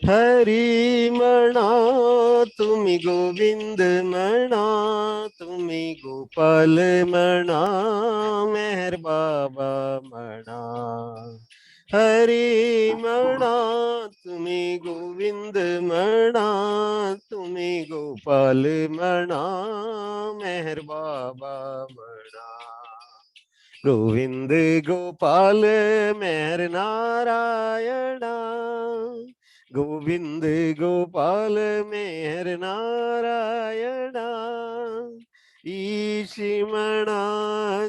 हरी म्हणा तुम्ही गोविंद म्हणा तुम्ही गोपाल म्हणा मेहर बाबा म्हणा हरी म्हणा तुम्ही गोविंद म्हणा तुम्ही गोपाल म्हणा मेहर बाबा म्हणा गोविंद गोपाल मेहर नारायणा गोविंद गोपाल मेहर नारायणा ईशी म्हणा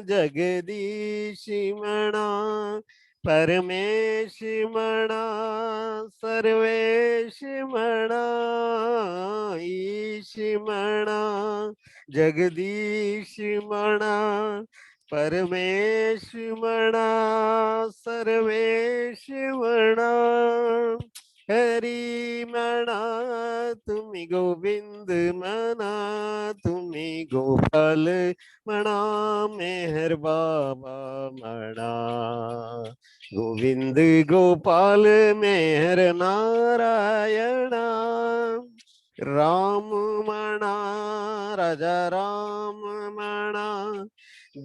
जगदीशी म्हणा परमेश म्हणा सर्वेश म्हणा ईशी म्हणा जगदीश म्हणा परमेश म्हणा सर्वेश म्हणा हरी म्हणा तुम्ही गोविंद म्हणा तुम्ही गोपाल म्हणा मेहर बाबा म्हणा गोविंद गोपाल मेहर नारायणा राम म्हणा राजा राम म्हणा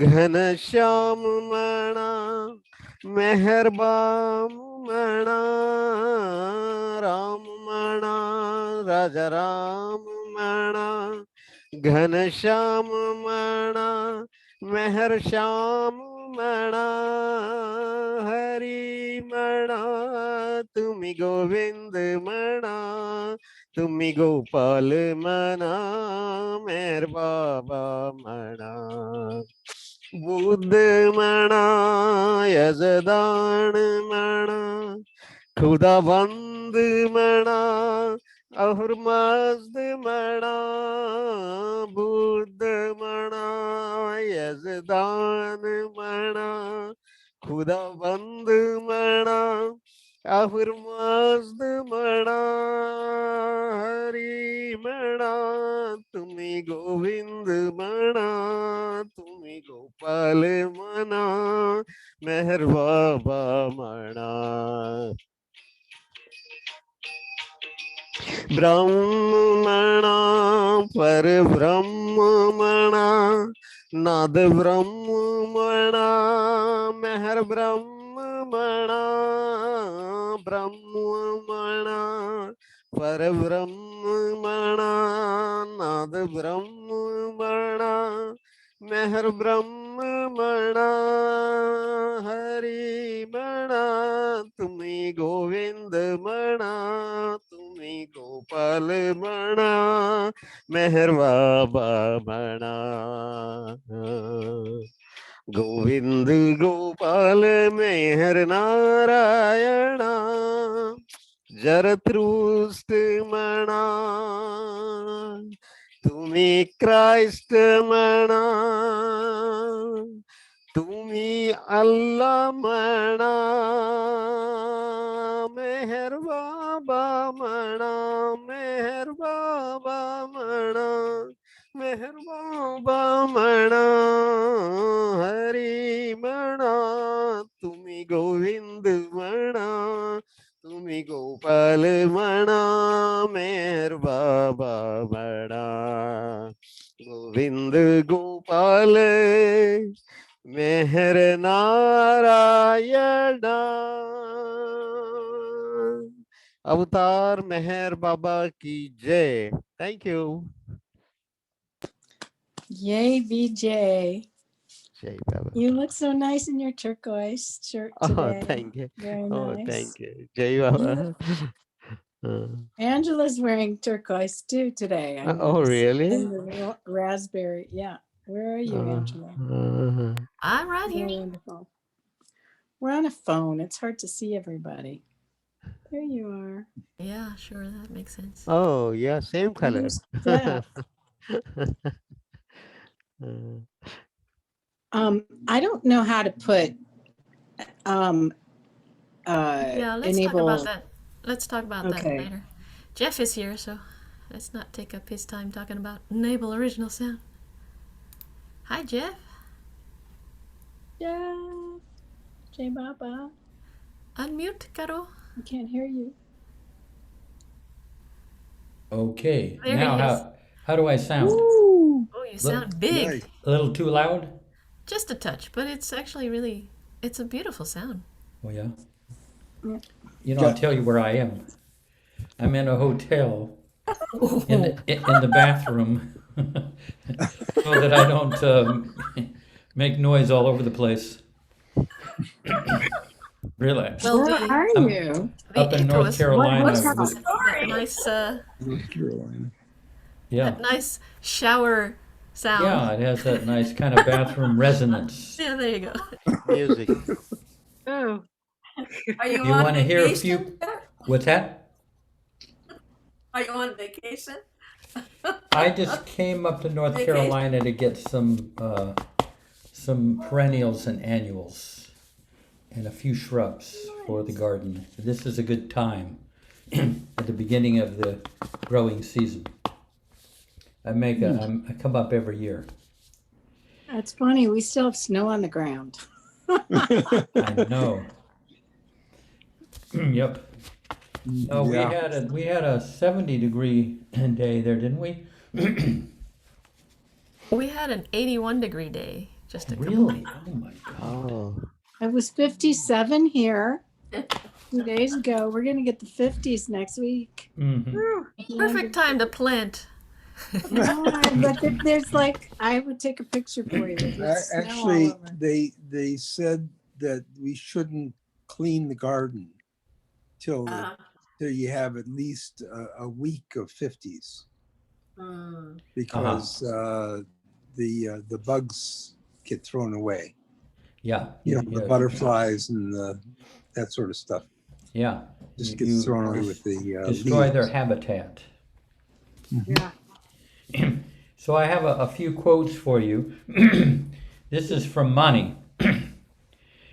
घनश्याम म्हणा मेहरबान म्हणा राम म्हणा राजा राम म्हणा घनश्याम म्हणा मेहरश्याम म्हणा हरी म्हणा तुम्ही गोविंद म्हणा तुम्ही गोपाल म्हणा मेहर बाबा म्हणा बुद्ध म्हणा यजदान म्हणा खुदाबंद म्हणा अहुरमज्द म्हणा बुद्ध म्हणा यजदान म्हणा खुदाबंद म्हणा अहुरमज्द म्हणा हरी म्हणा तुम्ही गोविंद म्हणा तुम्ही गोपाल म्हणा मेहर बाबा म्हणा ब्रह्म म्हणा परब्रह्म म्हणा नाद ब्रह्म म्हणा मेहर ब्रह्म म्हणा ब्रह्म म्हणा परब्रह्म म्हणा नाद ब्रह्म म्हणा मेहर ब्रह्म म्हणा हरी म्हणा तुम्ही गोविंद म्हणा तुम्ही गोपाल म्हणा मेहर बाबा म्हणा गोविंद गोपाल मेहर नारायणा जरतृष्ट म्हणा तुम्ही क्राइस्ट म्हणा तुम्ही अल्लाह म्हणा मेहर बाबा म्हणा मेहर बाबा म्हणा मेहर बाबा म्हणा हरी म्हणा तुम्ही गोविंद म्हणा तुम्ही गोपाल म्हणा मेहर बाबा म्हणा गोविंद गोपाल मेहर नारायणा अवतार मेहर बाबा की जय. Thank you. Yay, VJ. Jai Baba. You look so nice in your turquoise shirt today. Oh, thank you. Very Oh, nice. thank you. Jai Baba. Angela's wearing turquoise too today. Oh, really? The raspberry. Yeah. Where are you, Angela? I'm right here. Wonderful. We're on a phone. It's hard to see everybody. There you are. Yeah, sure. That makes sense. Oh, yeah. Same color. I don't know how to put yeah, let's enable... talk about that. Let's talk about that later. Jeff is here, so let's not take up his time talking about enable original sound. Hi, Jeff. Jeff. Jai Baba. Unmute, Karo. I can't hear you. Okay. There Now he is. how do I sound? Woo! Oh, you sound big. Nice. A little too loud? Just a touch, but it's actually really, it's a beautiful sound. Oh yeah. Yeah. You know, I'll tell you where I am. I'm in a hotel in the bathroom so that I don't make noise all over the place. Really. Well, Where are I'm you? the up in echo North is Carolina What's with, that nice, North Carolina. yeah. that nice shower sound. Yeah, it has that nice kind of bathroom resonance. Yeah, there you go. Music. Oh. Are you You on want to hear a vacation? few? What's that? Are you on vacation? I just came up to North Vacation. Carolina to get some perennials and annuals and a few shrubs for the garden. This is a good time at the beginning of the growing season. I come up every year. It's funny. We still have snow on the ground. I know. Yep. No, Yeah. we had a 70-degree day there, didn't we? We had an 81-degree day just a couple Really? nights. Oh my God. Oh, It was 57 here 2 days ago. We're going to get the 50s next week. Mm-hmm. Perfect time to plant. No, but there's like, I would take a picture for you. There's snow all Actually, over. they said that we shouldn't clean the garden till you have at least a week of 50s because the bugs get thrown away. Yeah. You know, the butterflies and that sort of stuff Yeah. just You gets thrown away with the destroy their leaves. habitat. Yeah. So I have a few quotes for you. This is from Mani.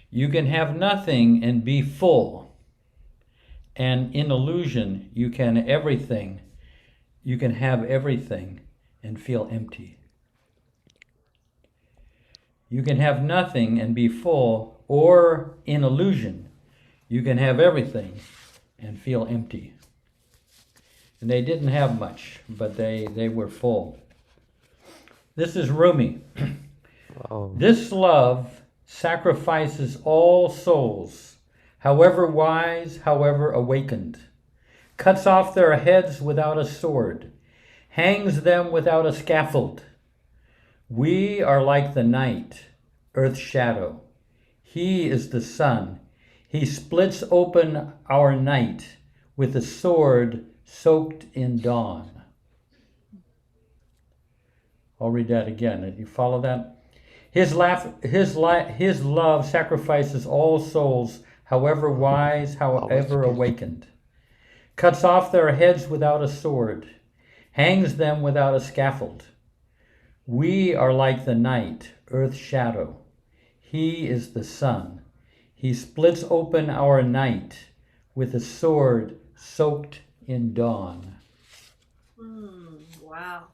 You can have nothing and be full. And in illusion, you can have everything and feel empty. You can have nothing and be full, or in illusion, you can have everything and feel empty. And they didn't have much, but they were full. This is Rumi. oh. This love sacrifices all souls, however wise, however awakened, cuts off their heads without a sword, hangs them without a scaffold. We are like the night, earth's shadow. He is the sun. He splits open our night with a sword soaked in dawn. I'll read that again. Did you follow that? His love sacrifices all souls, however wise, however awakened, cuts off their heads without a sword, hangs them without a scaffold. We are like the night, earth's shadow. He is the sun. He splits open our night with a sword soaked in dawn. Wow.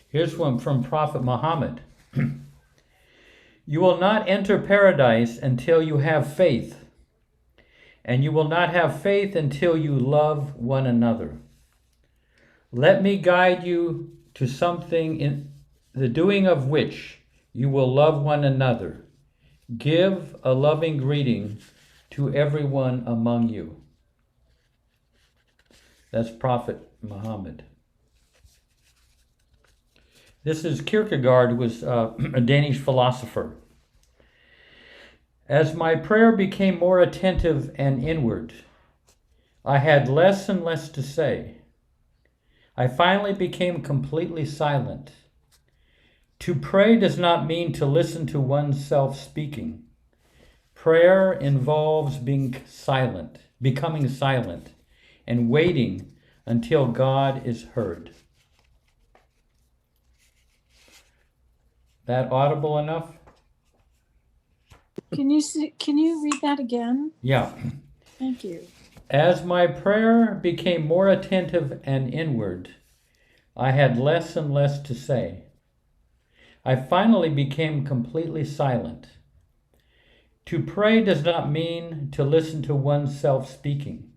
Here's one from Prophet Muhammad. You will not enter paradise until you have faith, and you will not have faith until you love one another. Let me guide you to something in the doing of which you will love one another. Give a loving greeting to everyone among you. That's Prophet Muhammad. This is Kierkegaard, who was a Danish philosopher. As my prayer became more attentive and inward, I had less and less to say. I finally became completely silent. To pray does not mean to listen to oneself speaking. Prayer involves being silent, becoming silent, and waiting until God is heard. That audible enough? Can you read that again? Yeah. Thank you. As my prayer became more attentive and inward, I had less and less to say. I finally became completely silent. To pray does not mean to listen to oneself speaking.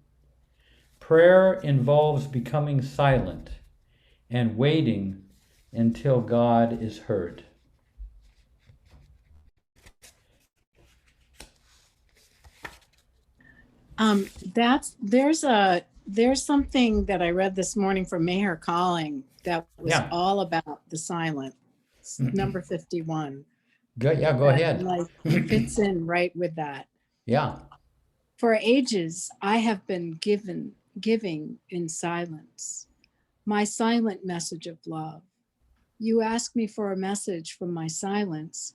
Prayer involves becoming silent and waiting until God is heard. There's something that I read this morning from Maher Calling that was Yeah. all about the silence. Number 51. Go that, ahead. Like fits in right with that. Yeah. For ages, I have been giving in silence, my silent message of love. You ask me for a message from my silence,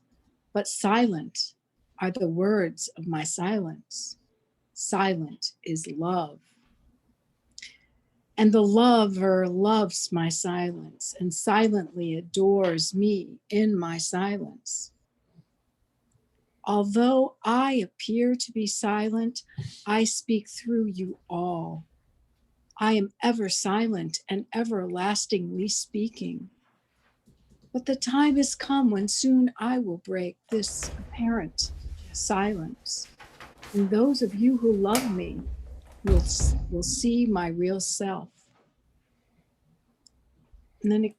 but silent are the words of my silence. Silent is love. And the lover loves my silence and silently adores me in my silence. Although I appear to be silent, I speak through you all. I am ever silent and everlastingly speaking. But the time has come when soon I will break this apparent silence. And those of you who love me will see my real self. And then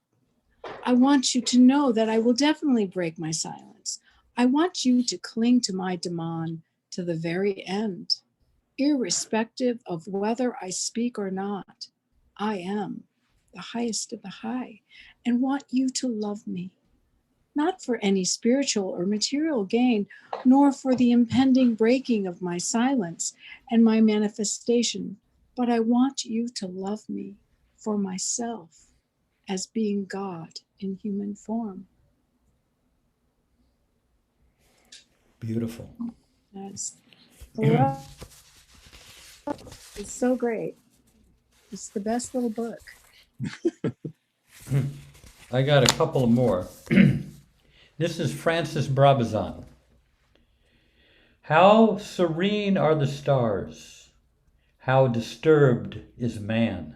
I want you to know that I will definitely break my silence. I want you to cling to my Daman to the very end, irrespective of whether I speak or not. I am the highest of the high and want you to love me, not for any spiritual or material gain, nor for the impending breaking of my silence and my manifestation, but I want you to love me for myself as being God in human form. Beautiful. It's so great. It's the best little book. I got a couple more. This is Francis Brabazon. How serene are the stars, how disturbed is man.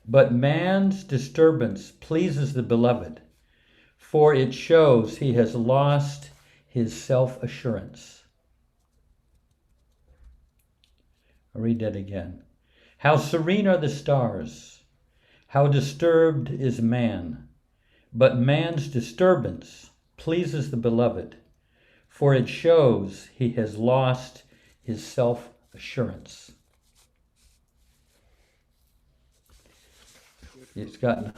But man's disturbance pleases the beloved, for it shows he has lost his self-assurance. I'll read that again. How serene are the stars, how disturbed is man. But man's disturbance pleases the beloved, for it shows he has lost his self-assurance. It's gotten,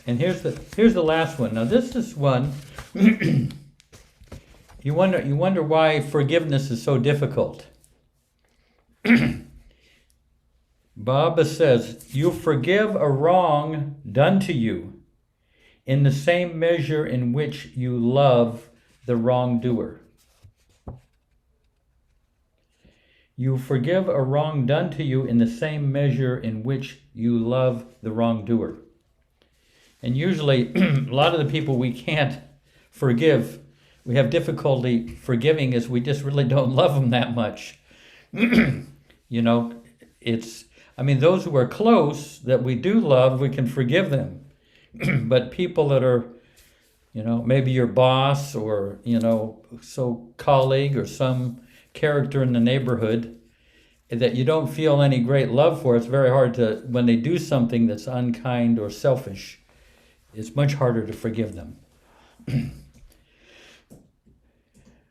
and here's the last one. Now this is one you wonder why forgiveness is so difficult. Baba says, you forgive a wrong done to you in the same measure in which you love the wrongdoer. You forgive a wrong done to you in the same measure in which you love the wrongdoer. And usually, a lot of the people we can't forgive, we have difficulty forgiving, is we just really don't love them that much. You know, those who are close that we do love, we can forgive them. But people that are, maybe your boss or, colleague or some character in the neighborhood that you don't feel any great love for, it's very hard to, when they do something that's unkind or selfish, it's much harder to forgive them.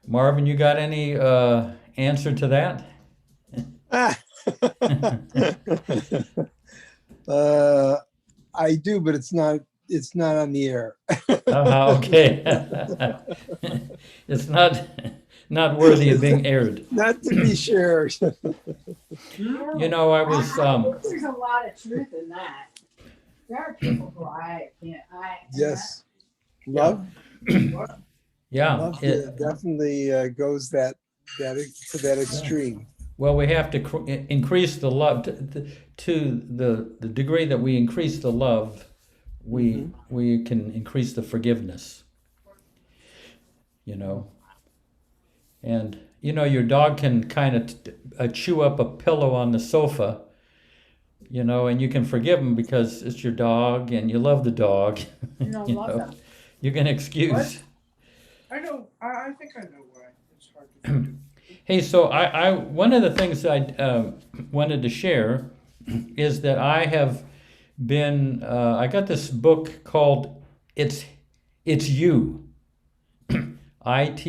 Marvin, you got any answer to that? I do, but it's not on the air. Okay. It's not worthy of being aired. Not to be shared. I was There's a lot of truth in that. There are people who Yes. Love. yeah. Love definitely goes to that extreme. Well, we have to increase the love to the degree that we increase the love, we can increase the forgiveness. And your dog can kind of chew up a pillow on the sofa, and you can forgive him because it's your dog and you love the dog. love them. You can excuse. What? I know. I think I know why it's hard to do. Hey, so I one of the things I wanted to share is that I have been, I got this book called It's You, IT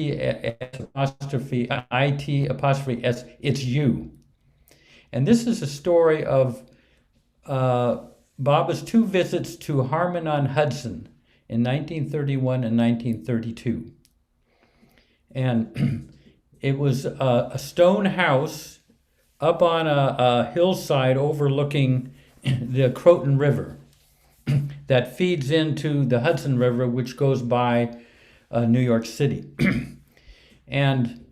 apostrophe S, It's You. And this is a story of Baba's 2 visits to Harmon on Hudson in 1931 and 1932. And it was a stone house up on a hillside overlooking the Croton River that feeds into the Hudson River, which goes by New York City. And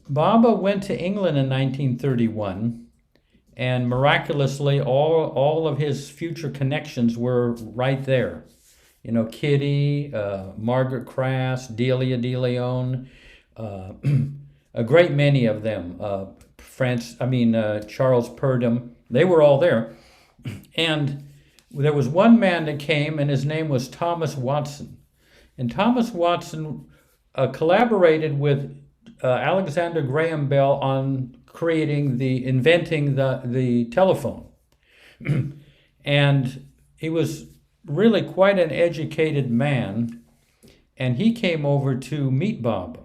Baba went to England in 1931, and miraculously all of his future connections were right there. You know, Kitty, Margaret Crass, Delia de Leon, a great many of them, Charles Purdom, they were all there. And there was one man that came, and his name was Thomas Watson. And Thomas Watson collaborated with Alexander Graham Bell on inventing the telephone. And he was really quite an educated man, and he came over to meet Baba.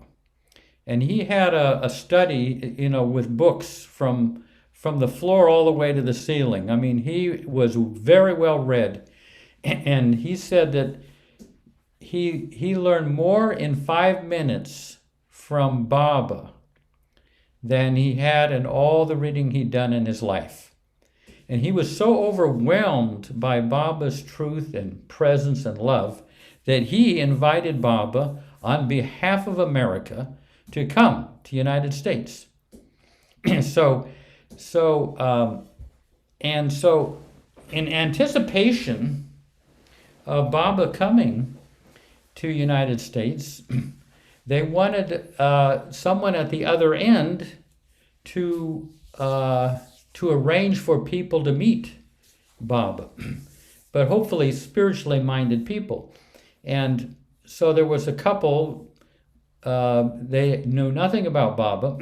And he had a study, with books from the floor all the way to the ceiling. I mean, he was very well read. And he said that he learned more in 5 minutes from Baba than he had in all the reading he'd done in his life. And he was so overwhelmed by Baba's truth and presence and love that he invited Baba on behalf of America to come to the United States. So in anticipation of Baba coming to United States, they wanted someone at the other end to arrange for people to meet Baba, but hopefully spiritually minded people. And so there was a couple. They knew nothing about Baba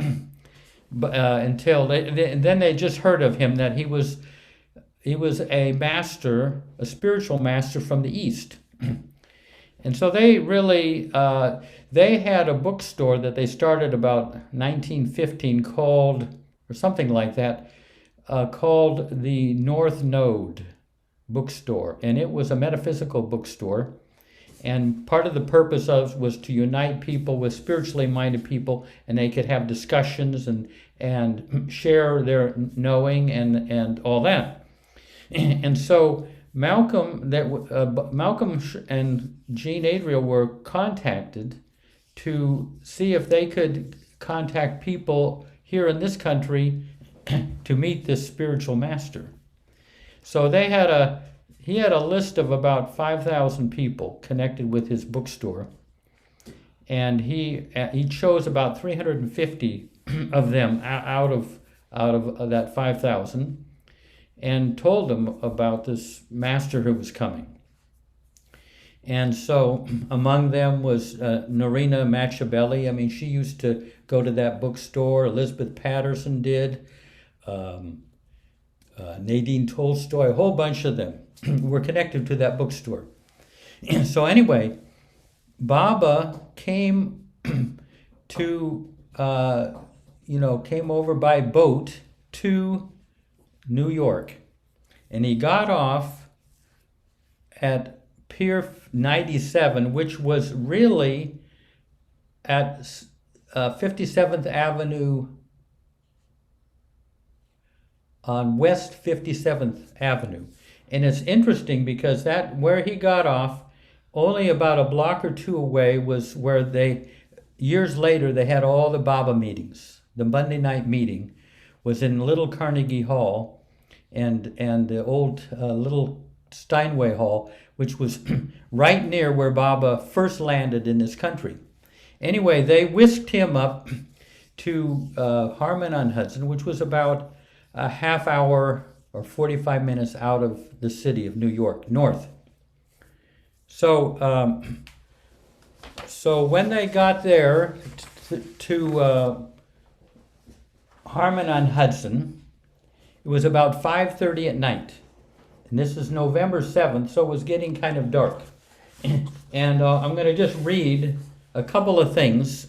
until then they just heard of him, that he was a master, a spiritual master from the East. And so they really, they had a bookstore that they started about 1915 called, or something like that, called the North Node Bookstore. And it was a metaphysical bookstore. And part of the purpose was to unite people with spiritually minded people, and they could have discussions and share their knowing and all that. And so Malcolm and Jean Adriel were contacted to see if they could contact people here in this country to meet this spiritual master. So he had a list of about 5,000 people connected with his bookstore, and he chose about 350 of them out of that 5,000, and told them about this master who was coming. And so among them was Norina Machiavelli. I mean, she used to go to that bookstore. Elizabeth Patterson did. Nadine Tolstoy, a whole bunch of them were connected to that bookstore. So anyway, Baba came came over by boat to New York, and he got off at Pier 97, which was really at 57th Avenue, on West 57th Avenue. And it's interesting because where he got off, only about a block or two away, was where years later, they had all the Baba meetings. The Monday night meeting was in Little Carnegie Hall and the old Little Steinway Hall, which was right near where Baba first landed in this country. Anyway, they whisked him up to Harmon on Hudson, which was about a half hour or 45 minutes out of the city of New York, north. So when they got there to Harmon on Hudson, It was about 5:30 at night. And this is November 7th, so it was getting kind of dark. And I'm going to just read a couple of things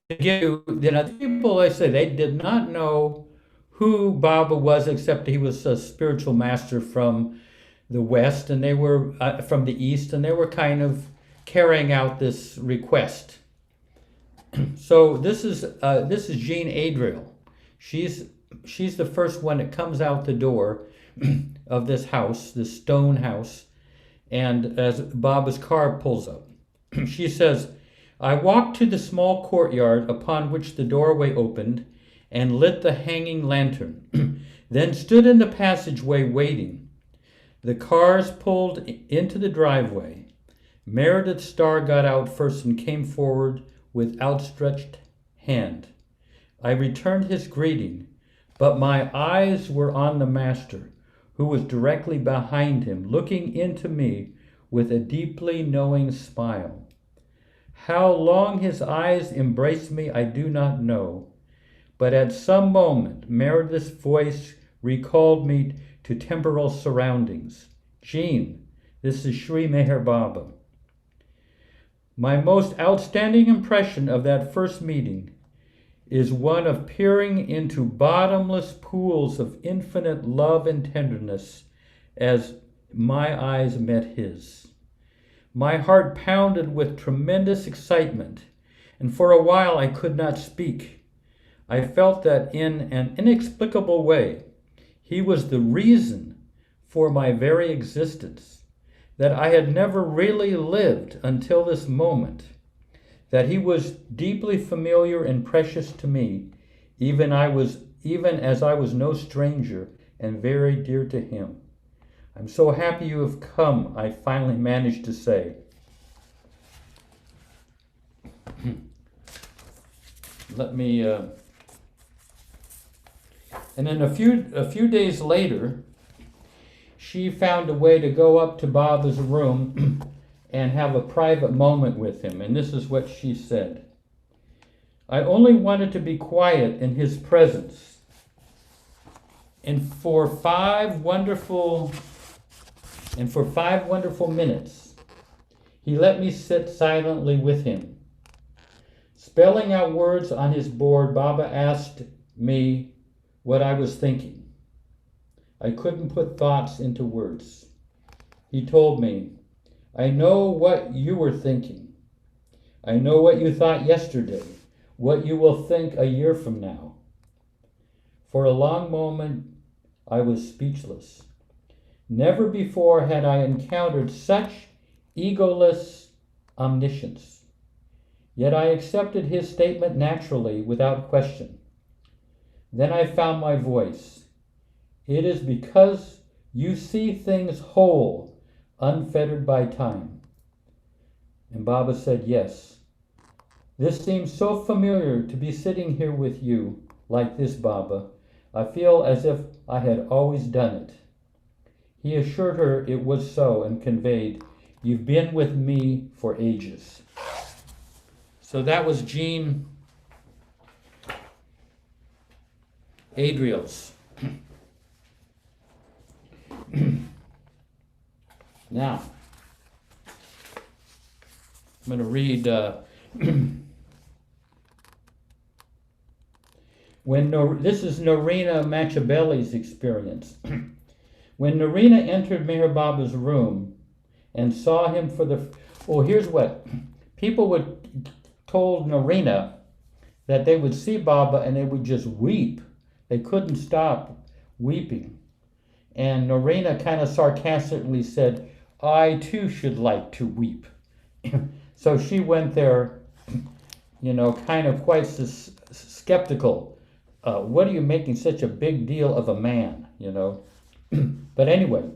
to give you, the people, I say, they did not know who Baba was, except he was a spiritual master from the West, and they were from the East, and they were kind of carrying out this request. So this is Jean Adriel. She's the first one that comes out the door of this house, this stone house, and as Baba's car pulls up, she says, "I walked to the small courtyard upon which the doorway opened and lit the hanging lantern, then stood in the passageway waiting. The cars pulled into the driveway. Meredith Starr got out first and came forward with outstretched hand. I returned his greeting, but my eyes were on the master, who was directly behind him, looking into me with a deeply knowing smile. How long his eyes embraced me, I do not know, but at some moment Meredith's voice recalled me to temporal surroundings. Jean, this is Sri Meher Baba. My most outstanding impression of that first meeting is one of peering into bottomless pools of infinite love and tenderness as my eyes met his. My heart pounded with tremendous excitement, and for a while I could not speak. I felt that in an inexplicable way, he was the reason for my very existence, that I had never really lived until this moment, that he was deeply familiar and precious to me, even as I was no stranger and very dear to him. I'm so happy you have come, I finally managed to say. Let me, and then a few days later, she found a way to go up to Baba's room and have a private moment with him. And this is what she said. I only wanted to be quiet in his presence. And for 5 wonderful minutes, he let me sit silently with him. Spelling out words on his board, Baba asked me what I was thinking. I couldn't put thoughts into words. He told me, I know what you were thinking. I know what you thought yesterday, what you will think a year from now. For a long moment, I was speechless. Never before had I encountered such egoless omniscience. Yet I accepted his statement naturally, without question. Then I found my voice. It is because you see things whole, unfettered by time. And Baba said, yes. This seems so familiar to be sitting here with you, like this, Baba. I feel as if I had always done it. He assured her it was so and conveyed, you've been with me for ages. So that was Jean Adriel's. Now, I'm going to read this is Narina Machabelli's experience. When Narina entered Meher Baba's room and saw him for here's what people told Narina, that they would see Baba and they would just weep. They couldn't stop weeping. And Narina kind of sarcastically said, I too should like to weep. So she went there, kind of quite skeptical. What are you making such a big deal of a man, But anyway,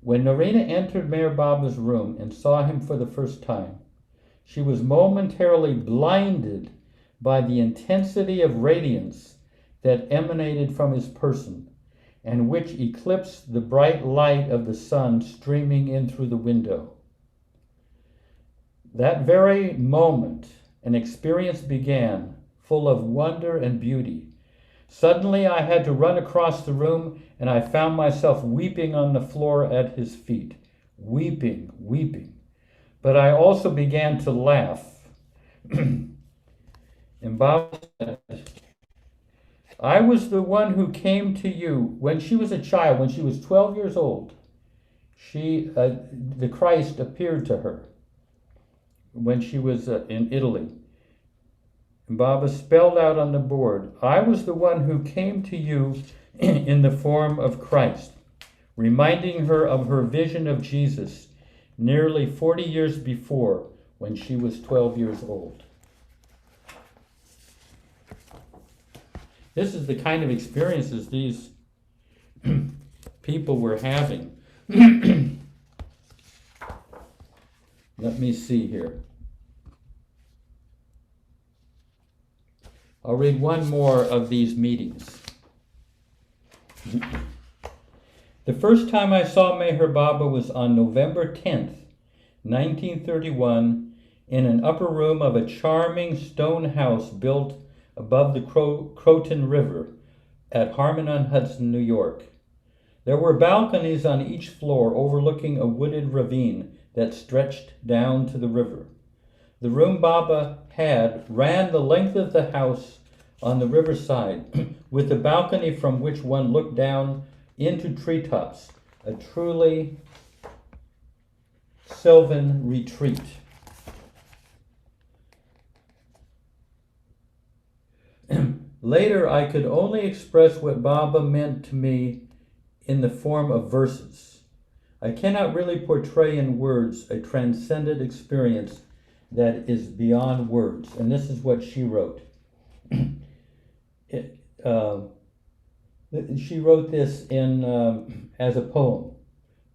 when Narina entered Meher Baba's room and saw him for the first time, she was momentarily blinded by the intensity of radiance that emanated from his person, and which eclipsed the bright light of the sun streaming in through the window. That very moment, an experience began, full of wonder and beauty, Suddenly I had to run across the room, and I found myself weeping on the floor at his feet. Weeping, weeping. But I also began to laugh. And Baba said, I was the one who came to you when she was a child, when she was 12 years old. The Christ appeared to her when she was in Italy. And Baba spelled out on the board, I was the one who came to you in the form of Christ, reminding her of her vision of Jesus nearly 40 years before when she was 12 years old. This is the kind of experiences these people were having. Let me see here. I'll read one more of these meetings. The first time I saw Meher Baba was on November 10th, 1931, in an upper room of a charming stone house built above the Croton River at Harmon-on-Hudson, New York. There were balconies on each floor overlooking a wooded ravine that stretched down to the river. The room Baba had ran the length of the house on the riverside, with a balcony from which one looked down into treetops, a truly sylvan retreat. Later, I could only express what Baba meant to me in the form of verses. I cannot really portray in words a transcendent experience that is beyond words. And this is what she wrote. She wrote this in as a poem.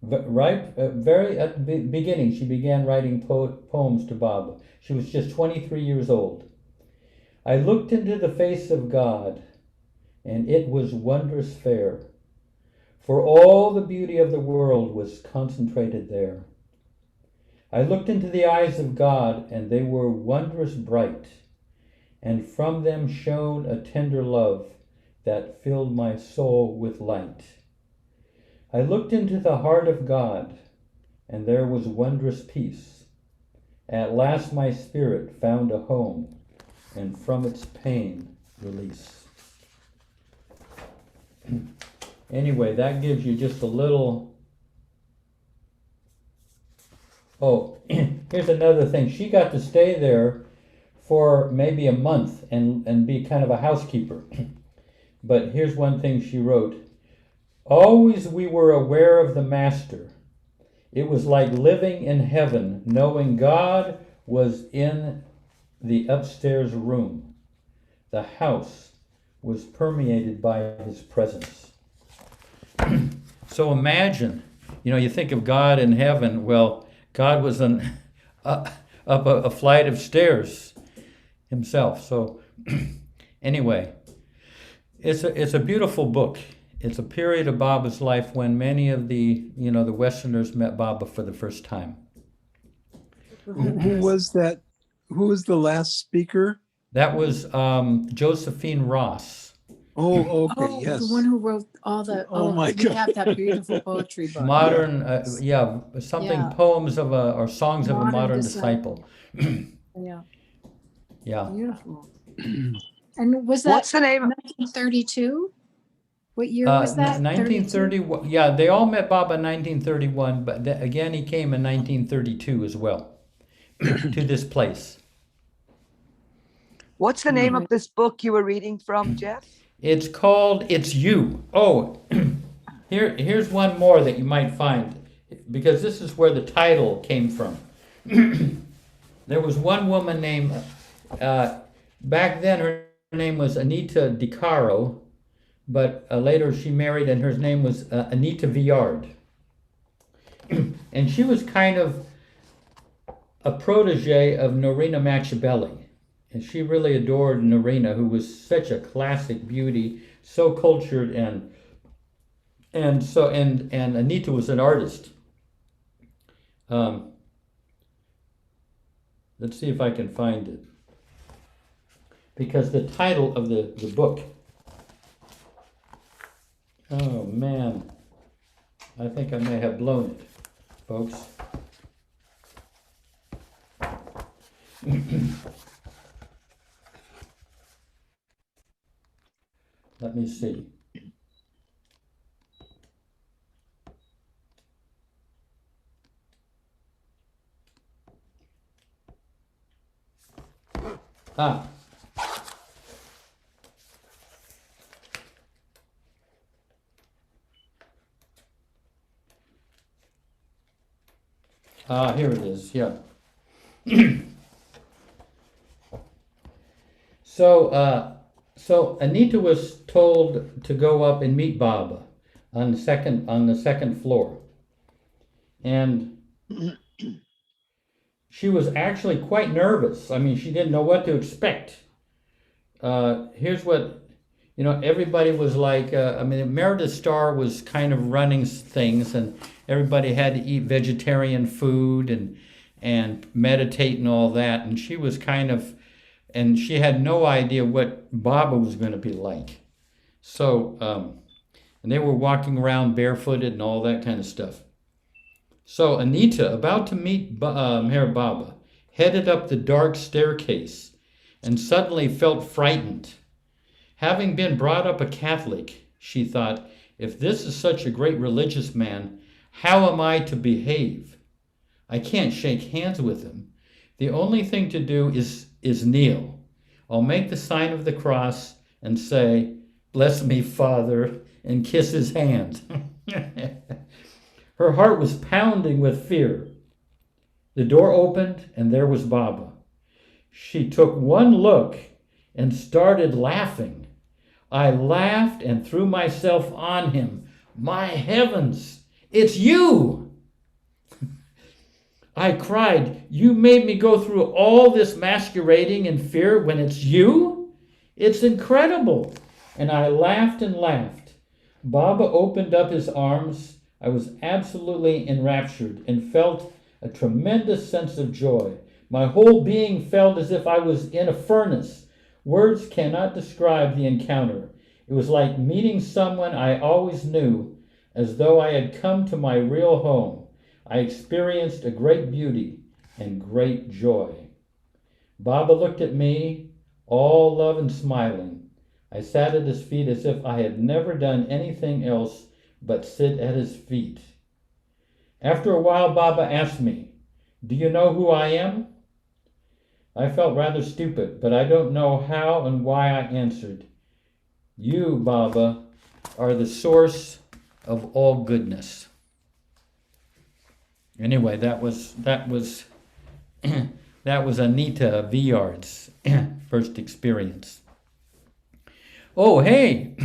Very at the beginning, she began writing poems to Baba. She was just 23 years old. I looked into the face of God, and it was wondrous fair, for all the beauty of the world was concentrated there. I looked into the eyes of God, and they were wondrous bright, and from them shone a tender love that filled my soul with light. I looked into the heart of God, and there was wondrous peace. At last my spirit found a home, and from its pain release. Anyway, that gives you just a little. Oh, here's another thing. She got to stay there for maybe a month and be kind of a housekeeper. But here's one thing she wrote. Always we were aware of the Master. It was like living in heaven, knowing God was in the upstairs room. The house was permeated by his presence. So imagine, you think of God in heaven. Well, God was up a flight of stairs himself. So anyway, it's a beautiful book. It's a period of Baba's life when many of the Westerners met Baba for the first time. Who was that? Who was the last speaker? That was Josephine Ross. Oh, okay, Oh, yes. the one who wrote all the. Oh my we God. have that beautiful poetry book. Modern, poems of or songs of a modern disciple. Yeah. Yeah. Beautiful. And was that What's the name? 1932? What year was that? 1931. Yeah, they all met Baba in 1931, but again he came in 1932 as well to this place. What's the name of this book you were reading from, Jeff? It's called It's You. Oh, here's one more that you might find, because this is where the title came from. There was one woman named, back then her name was Anita Di Caro, but later she married and her name was Anita Villard. And she was kind of a protege of Norina Machiavelli. And she really adored Norina, who was such a classic beauty, so cultured, and Anita was an artist. Let's see if I can find it. Because the title of the book Oh man, I think I may have blown it, folks. Let me see. Ah. Ah, here it is, yeah. So Anita was told to go up and meet Baba on the second floor. And she was actually quite nervous. I mean, she didn't know what to expect. Here's what, everybody was like, Meredith Starr was kind of running things, and everybody had to eat vegetarian food and meditate and all that. And she was and she had no idea what Baba was going to be like. So, and they were walking around barefooted and all that kind of stuff. So Anita, about to meet Mayor Baba, headed up the dark staircase and suddenly felt frightened. Having been brought up a Catholic, she thought, if this is such a great religious man, how am I to behave? I can't shake hands with him. The only thing to do is kneel. I'll make the sign of the cross and say, bless me, Father, and kiss his hand. Her heart was pounding with fear. The door opened, and there was Baba. She took one look and started laughing. I laughed and threw myself on him. My heavens, it's you! I cried, you made me go through all this masquerading in fear when it's you? It's incredible. And I laughed and laughed. Baba opened up his arms. I was absolutely enraptured and felt a tremendous sense of joy. My whole being felt as if I was in a furnace. Words cannot describe the encounter. It was like meeting someone I always knew, as though I had come to my real home. I experienced a great beauty and great joy. Baba looked at me, all love and smiling. I sat at his feet as if I had never done anything else but sit at his feet. After a while, Baba asked me, do you know who I am? I felt rather stupid, but I don't know how and why I answered. You, Baba, are the source of all goodness. Anyway, that was that was Anita Villard's first experience. Oh, hey,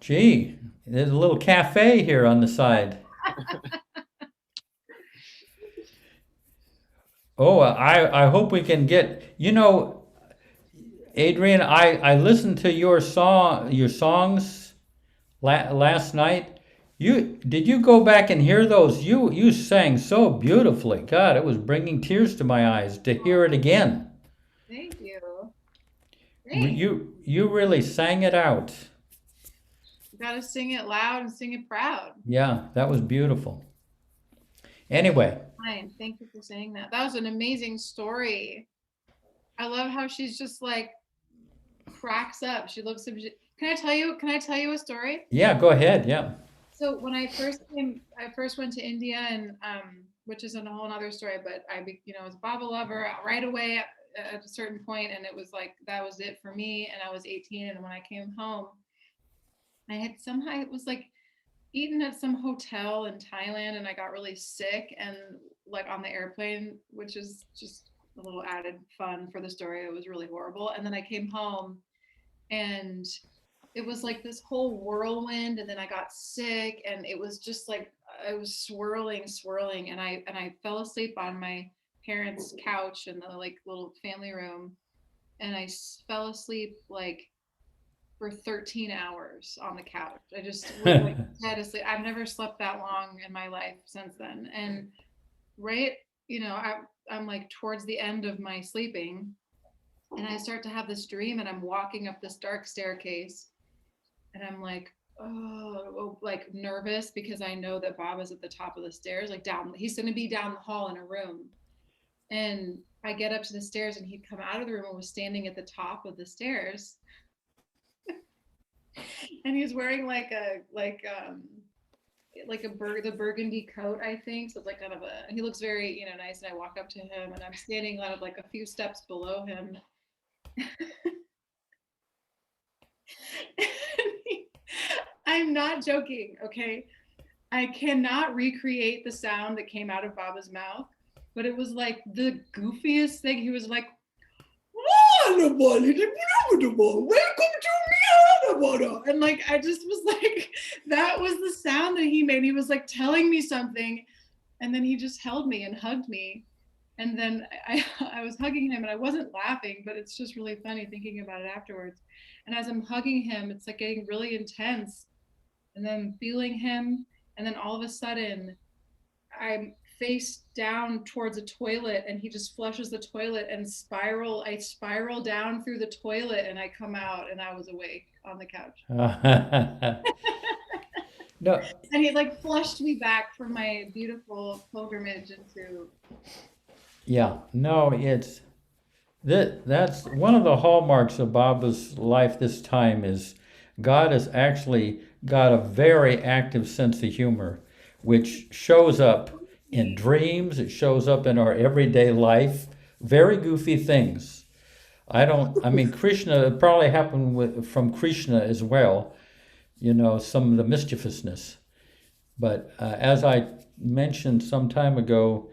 gee, there's a little cafe here on the side. Oh, I hope we can get, Adrian, I listened to your songs last night. Did you go back and hear those? You sang so beautifully. God, it was bringing tears to my eyes to hear it again. Thank you. You really sang it out. You gotta sing it loud and sing it proud. Yeah, that was beautiful. Anyway. Fine. Thank you for saying that. That was an amazing story. I love how she's just like cracks up. She looks. Can I tell you a story? Yeah, go ahead. Yeah. So when I first went to India, and which is a whole other story. But I was a Baba lover right away at a certain point, and it was like that was it for me. And I was 18, and when I came home, it was like eaten at some hotel in Thailand, and I got really sick, and like on the airplane, which is just a little added fun for the story. It was really horrible. And then I came home, and it was like this whole whirlwind, and then I got sick, and it was just like I was swirling, and I fell asleep on my parents' couch in the like little family room, and I fell asleep like for 13 hours on the couch. I just was like dead asleep. I've never slept that long in my life since then. And I'm like towards the end of my sleeping, and I start to have this dream, and I'm walking up this dark staircase, and I'm like, like nervous because I know that Bob is at the top of the stairs, like down. He's going to be down the hall in a room, and I get up to the stairs, and he'd come out of the room and was standing at the top of the stairs, and he's wearing the burgundy coat, I think. So it's like kind of he looks very, nice. And I walk up to him, and I'm standing kind of like a few steps below him. I'm not joking, okay? I cannot recreate the sound that came out of Baba's mouth, but it was like the goofiest thing. He was like, welcome to me, and like I just was like, that was the sound that he made. He was like telling me something, and then he just held me and hugged me, and then I was hugging him, and I wasn't laughing, but it's just really funny thinking about it afterwards. And as I'm hugging him, it's like getting really intense, and then feeling him, and then all of a sudden I'm face down towards a toilet, and he just flushes the toilet, and I spiral down through the toilet, and I come out, and I was awake on the couch. No. And he like flushed me back from my beautiful pilgrimage into. Yeah, no, that's one of the hallmarks of Baba's life this time is God has actually got a very active sense of humor, which shows up in dreams, it shows up in our everyday life, very goofy things. Krishna, it probably happened from Krishna as well, some of the mischievousness. But as I mentioned some time ago,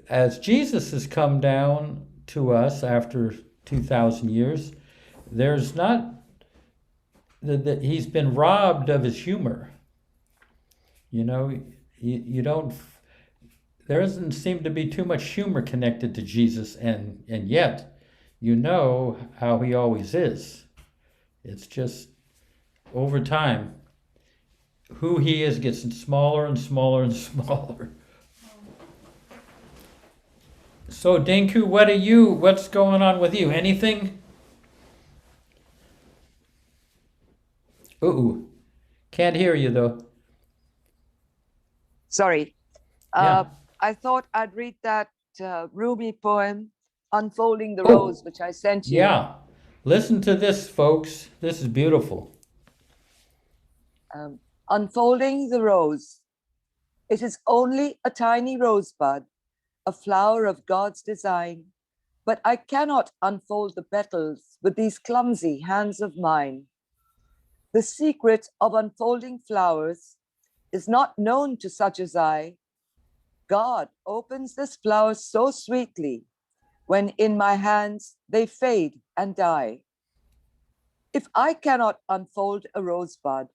as Jesus has come down to us after 2,000 years, there's not that he's been robbed of his humor. You don't. There doesn't seem to be too much humor connected to Jesus, and yet, how he always is. It's just over time, who he is gets smaller and smaller and smaller. So Dinku, what's going on with you? Anything? Ooh, can't hear you though. Sorry. Yeah. I thought I'd read that Rumi poem, Unfolding the Rose, which I sent you. Yeah. Listen to this, folks. This is beautiful. Unfolding the rose. It is only a tiny rosebud, a flower of God's design, but I cannot unfold the petals with these clumsy hands of mine. The secret of unfolding flowers is not known to such as I. God opens this flower so sweetly when in my hands they fade and die. If I cannot unfold a rosebud,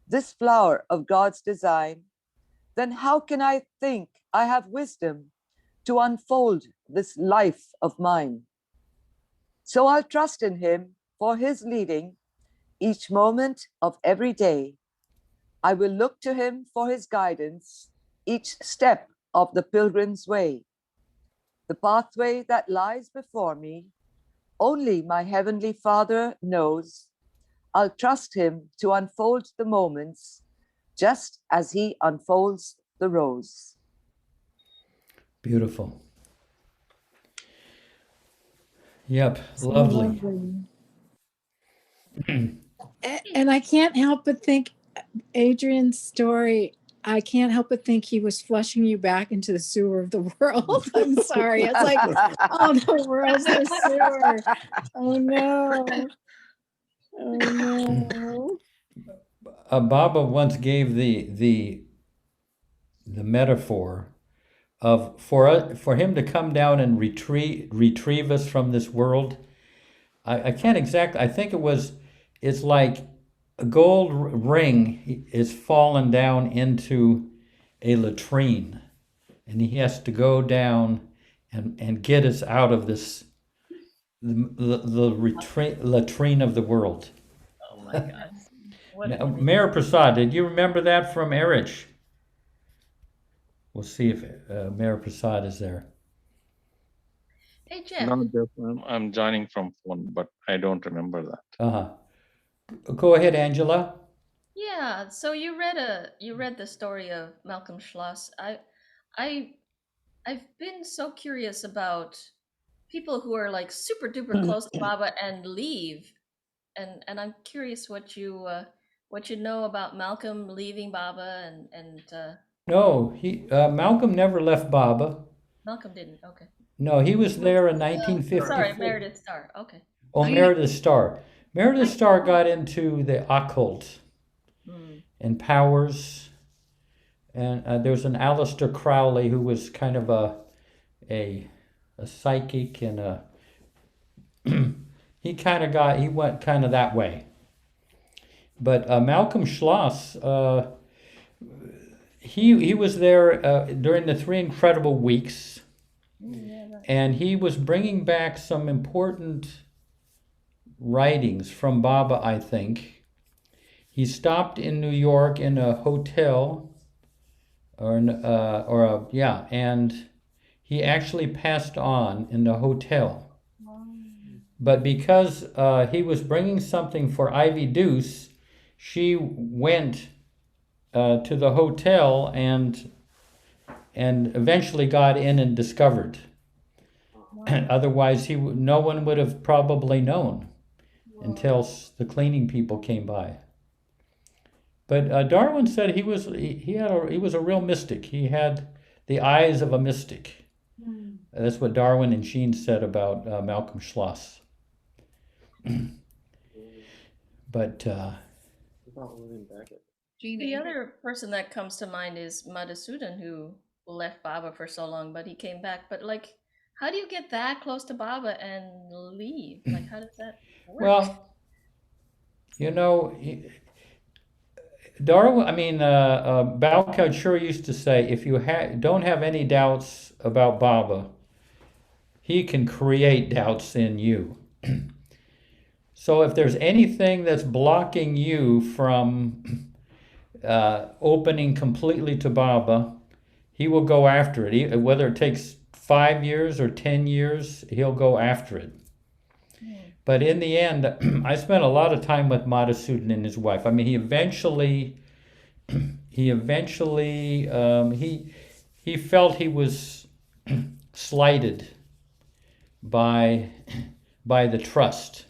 this flower of God's design, then how can I think I have wisdom to unfold this life of mine? So I'll trust in him for his leading each moment of every day. I will look to him for his guidance each step of the pilgrim's way. The pathway that lies before me, only my heavenly Father knows. I'll trust him to unfold the moments just as he unfolds the rose. Beautiful. Yep, lovely. And I can't help but think Adrian's story, I can't help but think he was flushing you back into the sewer of the world. I'm sorry. It's like, oh, the world's a sewer. Oh no. Oh no. Baba once gave the metaphor of for him to come down and retrieve us from this world. I can't exactly. I think it's like a gold ring is fallen down into a latrine, and he has to go down and get us out of this the latrine of the world. Oh my God. Now, Mayor Prasad, did you remember that from Erich? We'll see if Mayor Prasad is there. Hey, Jeff. No, Jeff, I'm joining from phone, but I don't remember that. Go ahead, Angela. Yeah, so you read the story of Malcolm Schloss. I I've been so curious about people who are like super duper close to Baba and leave, and I'm curious what you know about Malcolm leaving Baba and No, Malcolm never left Baba. Malcolm didn't. Okay. No, he was there in Sorry, 1954. Meredith Starr. Okay. Oh, Meredith Starr. Meredith Starr got into the occult and powers, and there was an Aleister Crowley who was kind of a psychic, and he went kind of that way. But Malcolm Schloss, he was there during the Three Incredible Weeks, and he was bringing back some important writings from Baba, I think. He stopped in New York in a hotel, and he actually passed on in the hotel. But because he was bringing something for Ivy Deuce, she went to the hotel and eventually got in and discovered. Otherwise, no one would have probably known until the cleaning people came by. But Darwin said he was a real mystic. He had the eyes of a mystic. That's what Darwin and Sheen said about Malcolm Schloss. But the other person that comes to mind is Madhusudan, who left Baba for so long, but he came back. But like, how do you get that close to Baba and leave? Like, how does that work? Well, Darwin, Balcott sure used to say, if you don't have any doubts about Baba, he can create doubts in you. So if there's anything that's blocking you from opening completely to Baba, he will go after it. Whether it takes 5 years or 10 years, he'll go after it. But in the end, I spent a lot of time with Madhusudan and his wife. I mean, he felt he was slighted by the trust.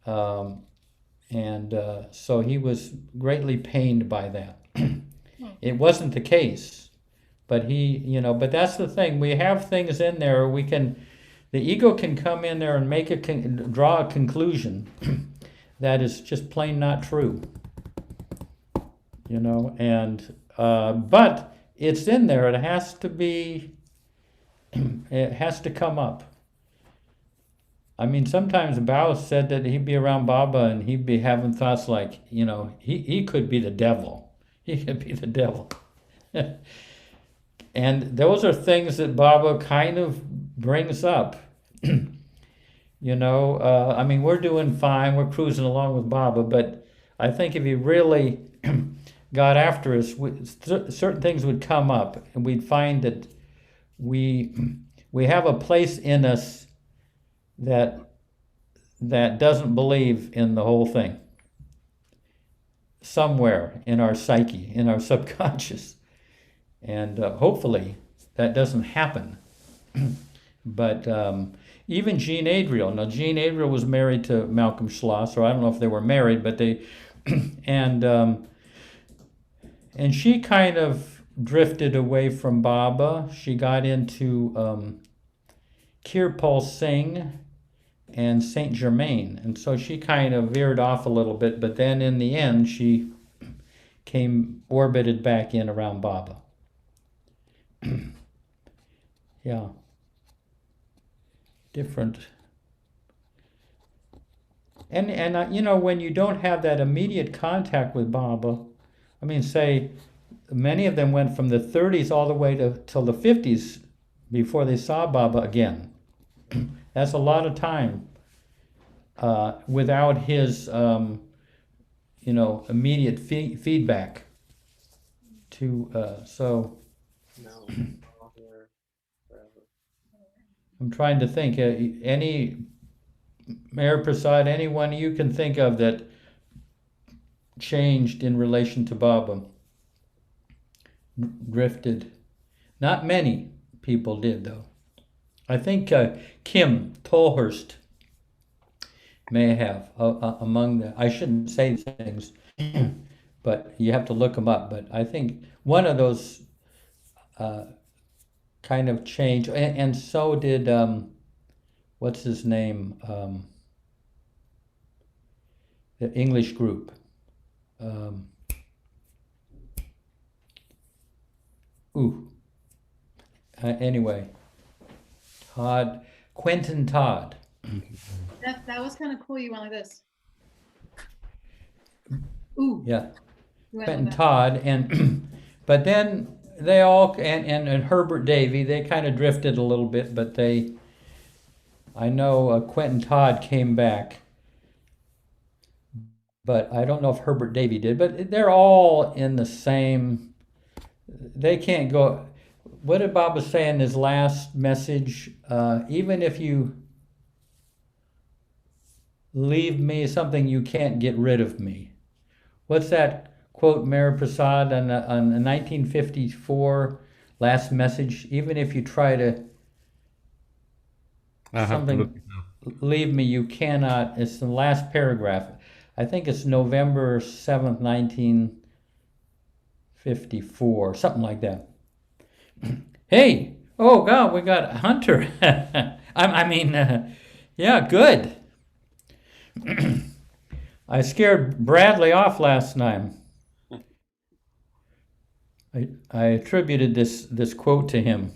So he was greatly pained by that. It wasn't the case, but but that's the thing. We have things in there the ego can come in there and draw a conclusion that is just plain not true. But it's in there. It has to come up. I mean, sometimes Bao said that he'd be around Baba and he'd be having thoughts like, he could be the devil. He could be the devil. And those are things that Baba kind of brings up. We're doing fine. We're cruising along with Baba, but I think if he really got after us, certain things would come up, and we'd find that we have a place in us that doesn't believe in the whole thing. Somewhere in our psyche, in our subconscious. And hopefully that doesn't happen. But even Jean Adriel. Now, Jean Adriel was married to Malcolm Schloss, or I don't know if they were married, but they... and she kind of drifted away from Baba. She got into Kirpal Singh and Saint Germain, and so she kind of veered off a little bit, but then in the end she orbited back in around Baba. Yeah. Different. And when you don't have that immediate contact with Baba, I mean, say, many of them went from the 30s all the way till the 50s before they saw Baba again. That's a lot of time without his, immediate feedback. I'm trying to think. Mayor Prasad, anyone you can think of that changed in relation to Baba, drifted. Not many people did, though. I think Kim Tolhurst may have among the. I shouldn't say things, but you have to look them up. But I think one of those kind of changed, and so did what's his name? The English group. Anyway, Quentin Todd. That was kind of cool. You went like this. Ooh. Yeah, You went Quentin like that. Todd, and but then they all and Herbert Davy, they kind of drifted a little bit, but I know Quentin Todd came back, but I don't know if Herbert Davy did. But they're all in the same. They can't go. What did Baba say in his last message? Even if you leave me, something you can't get rid of me. What's that quote, Mary Prasad, on a 1954 last message? Even if you try to leave me, you cannot. It's the last paragraph. I think it's November 7th, 1954, something like that. Hey, oh God, we got Hunter. Yeah, good. I scared Bradley off last time. I attributed this quote to him.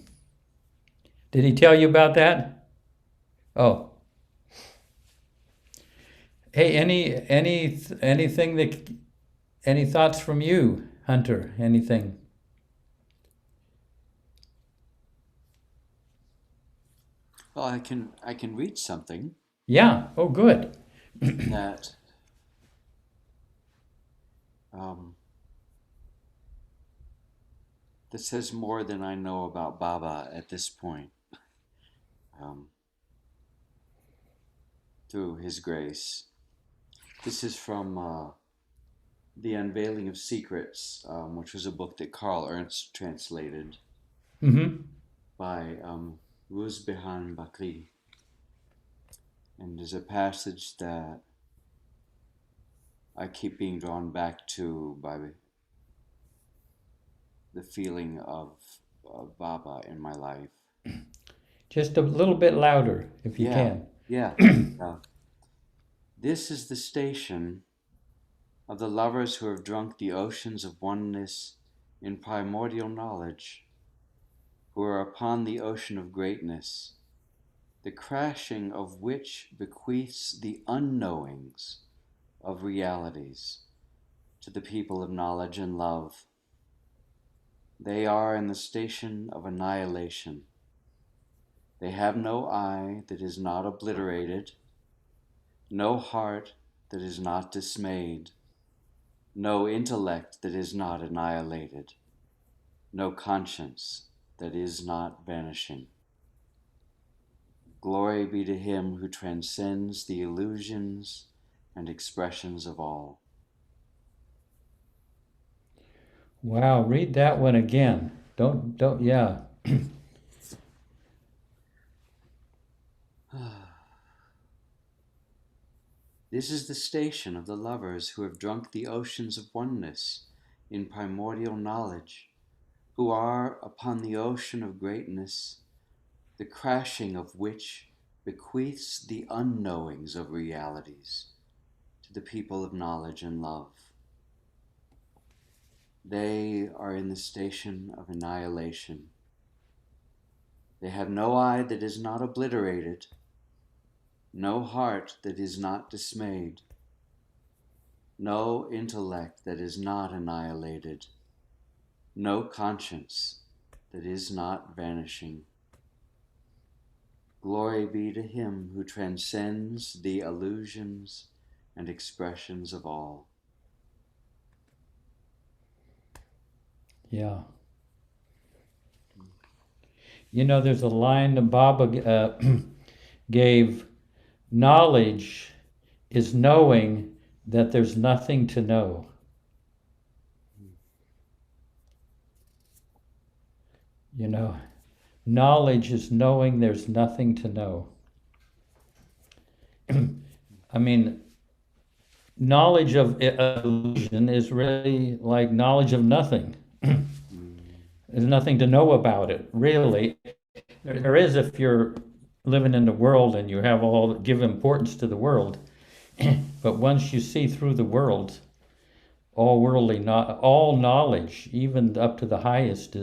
Did he tell you about that? Oh. Hey, any thoughts from you, Hunter? Anything? Well, I can read something. Yeah. Oh, good. That that says more than I know about Baba at this point. Through his grace. This is from The Unveiling of Secrets, which was a book that Carl Ernst translated by Ruzbehan Bakri. And there's a passage that I keep being drawn back to by the feeling of Baba in my life. Just a little bit louder, if you can. Yeah. This is the station of the lovers who have drunk the oceans of oneness in primordial knowledge, who are upon the ocean of greatness, the crashing of which bequeaths the unknowings of realities to the people of knowledge and love. They are in the station of annihilation. They have no eye that is not obliterated, no heart that is not dismayed, no intellect that is not annihilated, no conscience that is not vanishing. Glory be to him who transcends the illusions and expressions of all. Wow, read that one again. Don't, yeah. This is the station of the lovers who have drunk the oceans of oneness in primordial knowledge, who are upon the ocean of greatness, the crashing of which bequeaths the unknowings of realities to the people of knowledge and love. They are in the station of annihilation. They have no eye that is not obliterated, no heart that is not dismayed, no intellect that is not annihilated, no conscience that is not vanishing. Glory be to him who transcends the illusions and expressions of all. Yeah. You know, there's a line that Baba gave, knowledge is knowing that there's nothing to know. You know, knowledge is knowing there's nothing to know. I mean, knowledge of illusion is really like knowledge of nothing. There's nothing to know about it, really. There is if you're living in the world and you have give importance to the world. But once you see through the world, all worldly, not all knowledge, even up to the highest,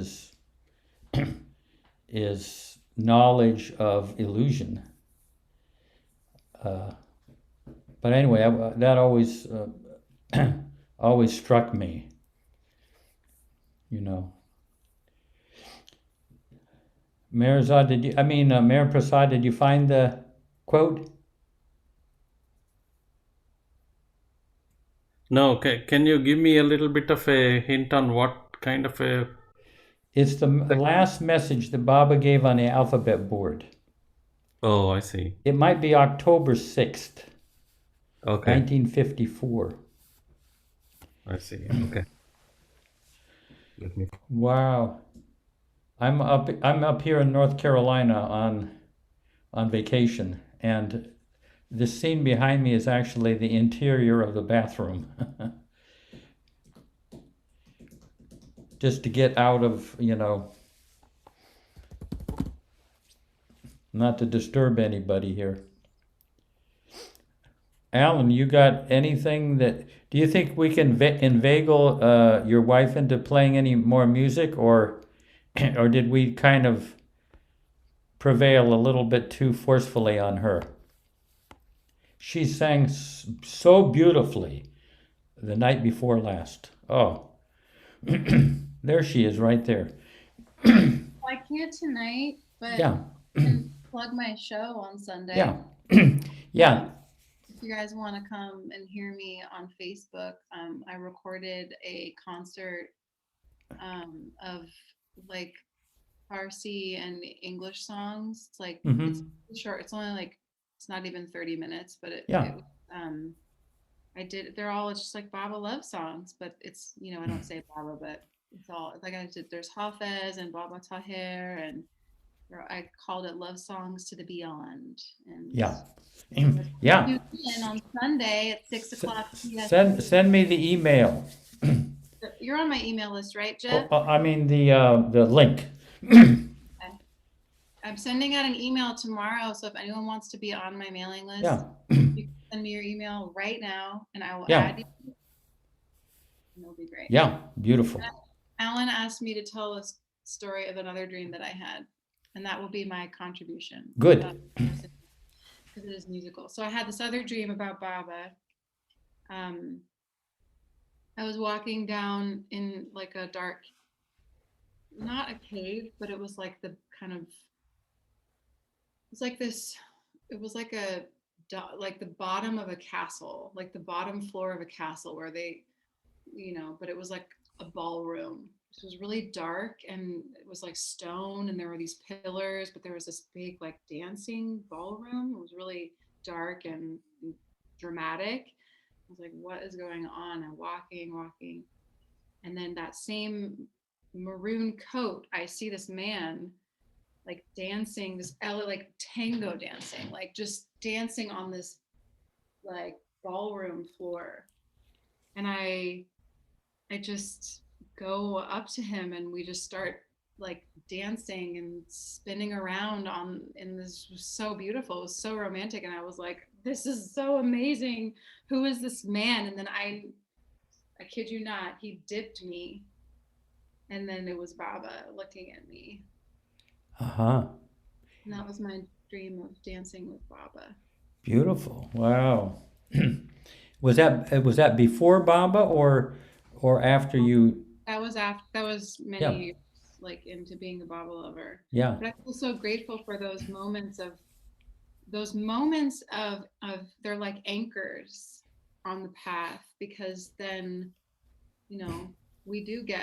is knowledge of illusion. But anyway, that always always struck me. You know, Mayor Prasad, did you find the quote? No, can you give me a little bit of a hint on what kind of a... It's the last message that Baba gave on the alphabet board. Oh, I see. It might be October 6th, Okay. 1954. I see. Okay. Let me... Wow. I'm up here in North Carolina on vacation, and the scene behind me is actually the interior of the bathroom. Just to get out of, not to disturb anybody here. Alan, you got anything do you think we can inveigle your wife into playing any more music, or did we kind of prevail a little bit too forcefully on her? She sang so beautifully the night before last. Oh, there she is right there. I can't tonight, but Yeah. I can plug my show on Sunday. Yeah. Yeah. If you guys want to come and hear me on Facebook, I recorded a concert of like Farsi and English songs. It's like it's short. It's only like it's not even 30 minutes, but I did. They're all just like Baba love songs, but it's I don't say Baba, but it's all like I did. There's Hafez and Baba Tahir, and I called it Love Songs to the Beyond. And yeah. Yeah. And on Sunday at 6 o'clock. Send me the email. You're on my email list, right, Jeff? I mean the link. Okay. I'm sending out an email tomorrow, so if anyone wants to be on my mailing list, you can send me your email right now, and I will add you. And it'll be great. Yeah, beautiful. Alan asked me to tell a story of another dream that I had, and that will be my contribution. Good. Because it is musical. So I had this other dream about Baba. I was walking down in like a dark, not a cave, but it was like the kind of, it was like this, it was like like the bottom of a castle, like the bottom floor of a castle where they, but it was like a ballroom. It was really dark, and it was like stone, and there were these pillars, but there was this big like dancing ballroom. It was really dark and dramatic. I was like, what is going on? I'm walking. And then that same maroon coat, I see this man like dancing, this like tango dancing, like just dancing on this like ballroom floor. And I just go up to him, and we just start like dancing and spinning around and this was so beautiful. It was so romantic. And I was like, this is so amazing. Who is this man? And then I kid you not, he dipped me. And then it was Baba looking at me. Uh-huh. And that was my dream of dancing with Baba. Beautiful. Wow. Was that before Baba or after you? That was many years like into being a Baba lover. Yeah. But I feel so grateful for those moments of they're like anchors on the path, because then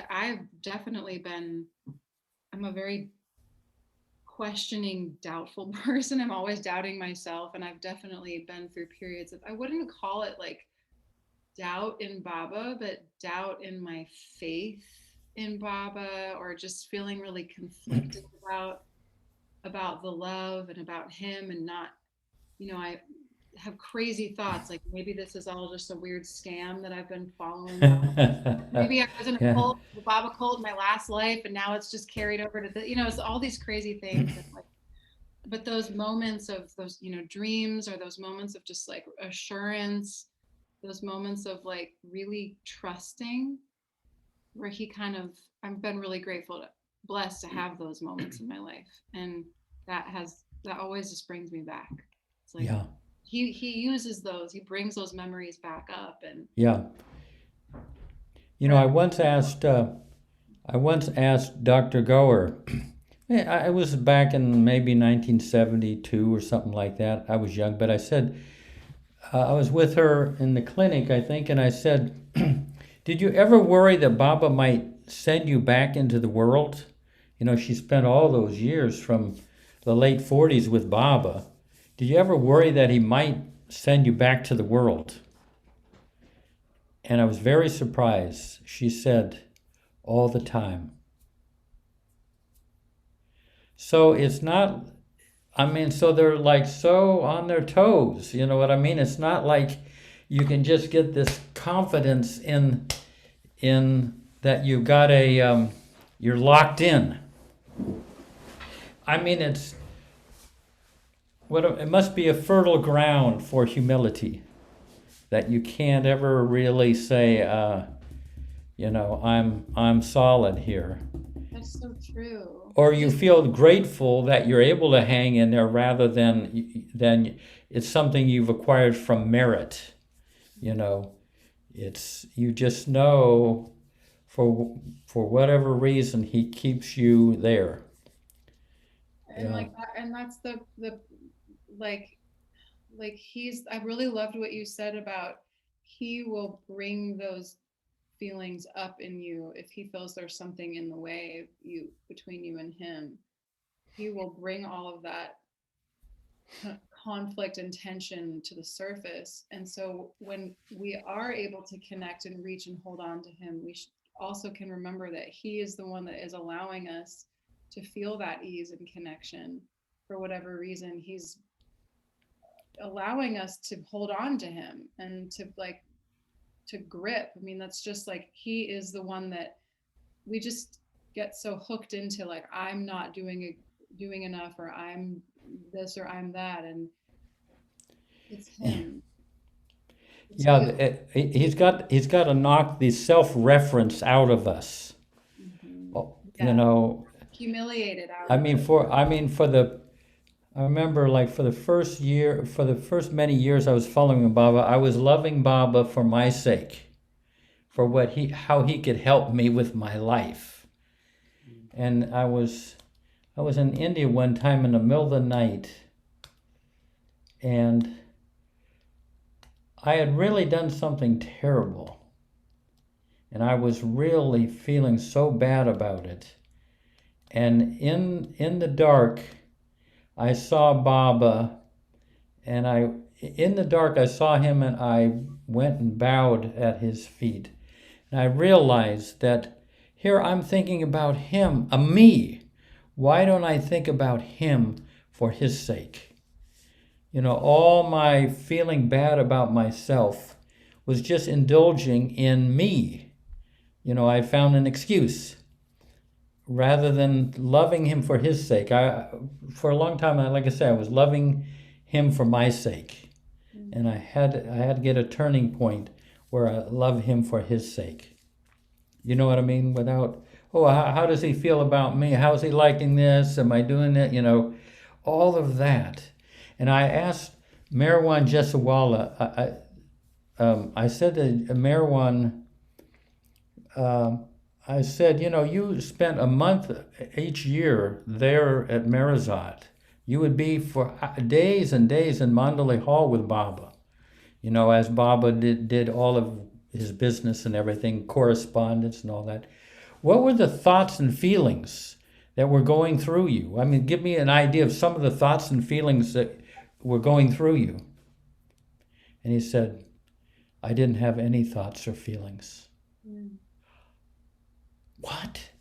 I've definitely I'm a very questioning, doubtful person. I'm always doubting myself, and I've definitely been through periods of, I wouldn't call it like doubt in Baba, but doubt in my faith in Baba, or just feeling really conflicted about the love and about him, and not, I have crazy thoughts like maybe this is all just a weird scam that I've been following Baba. Maybe I was in a Yeah. cult, the Baba cult in my last life, and now it's just carried over to it's all these crazy things. And like, but those moments of those, dreams, or those moments of just like assurance, those moments of like really trusting, where he kind of, I've been really blessed to have those moments in my life. And that always just brings me back. It's like, Yeah. he uses those, he brings those memories back up. And Yeah. I once asked Dr. Goer. I was back in maybe 1972 or something like that. I was young, but I said, I was with her in the clinic, I think, and I said, did you ever worry that Baba might send you back into the world? She spent all those years from the late 40s with Baba. Did you ever worry that he might send you back to the world? And I was very surprised. She said, all the time. So it's not, so they're like so on their toes, you know what I mean? It's not like you can just get this confidence in that you've got you're locked in. It must be a fertile ground for humility, that you can't ever really say, I'm solid here. that's so true. Or you feel grateful that you're able to hang in there, rather than it's something you've acquired from merit. It's, you just know for whatever reason he keeps you there. And like that, and that's the like I really loved what you said about he will bring those feelings up in you if he feels there's something in the way between you and him. He will bring all of that conflict and tension to the surface. And so when we are able to connect and reach and hold on to him, we also can remember that he is the one that is allowing us to feel that ease and connection. For whatever reason, he's allowing us to hold on to him and to grip. That's just like, he is the one that we just get so hooked into, like, I'm not doing enough, or I'm this, or I'm that, and it's him. He's got to knock the self-reference out of us. Mm-hmm. Humiliated out. I remember, like, for the first many years I was following Baba, I was loving Baba for my sake, for how he could help me with my life. And I was in India one time in the middle of the night, and I had really done something terrible, and I was really feeling so bad about it. And in the dark, I saw Baba, and in the dark I saw him, and I went and bowed at his feet. And I realized that here I'm thinking about him, me. Why don't I think about him for his sake? All my feeling bad about myself was just indulging in me. I found an excuse rather than loving him for his sake. For a long time, like I said, I was loving him for my sake. And I had to get a turning point where I love him for his sake. You know what I mean? Without, how does he feel about me? How's he liking this? Am I doing it? All of that. And I asked Marwan Jesawala, I said to Marwan, I said, you spent a month each year there at Marizat. You would be for days and days in Mandalay Hall with Baba. As Baba did all of his business and everything, correspondence and all that. What were the thoughts and feelings that were going through you? Give me an idea of some of the thoughts and feelings that were going through you. And he said, I didn't have any thoughts or feelings. What?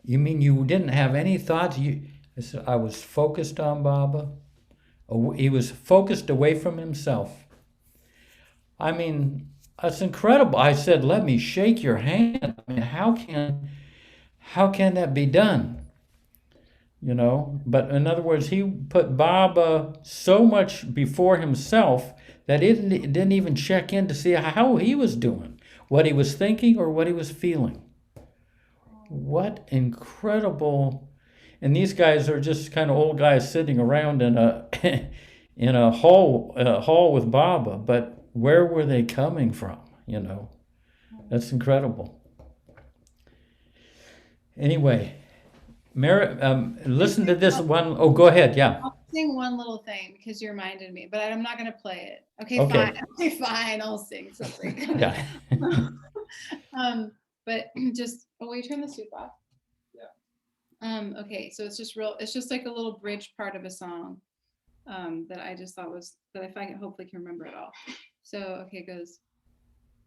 You mean you didn't have any thoughts? I said, I was focused on Baba. He was focused away from himself. I mean, that's incredible. I said, let me shake your hand. I mean, how can that be done? You know, but in other words, he put Baba so much before himself that it didn't even check in to see how he was doing, what he was thinking or what he was feeling. What incredible. And these guys are just kind of old guys sitting around in a in a hall with Baba, but where were they coming from? You know, that's incredible. Anyway, listen to this one. Oh, go ahead. Yeah. I'll sing one little thing because you reminded me, but I'm not going to play it. Okay, Okay. fine. Okay, fine. I'll sing something. Yeah. But just, will you turn the soup off? Yeah. Okay, so it's just like a little bridge part of a song that I just thought that if I hopefully can remember it all. So, okay, it goes,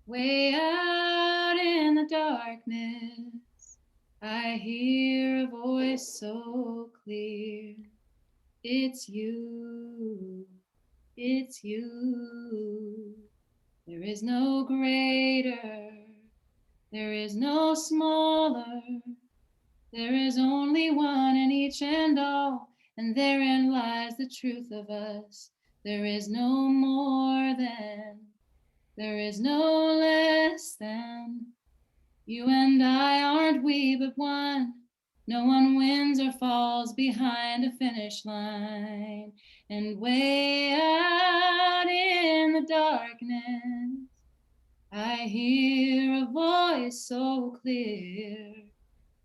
way out in the darkness, I hear a voice so clear. It's you, it's you. There is no greater, there is no smaller. There is only one in each and all, and therein lies the truth of us. There is no more than, there is no less than. You and I aren't we but one. No one wins or falls behind a finish line. And way out in the darkness, I hear a voice so clear.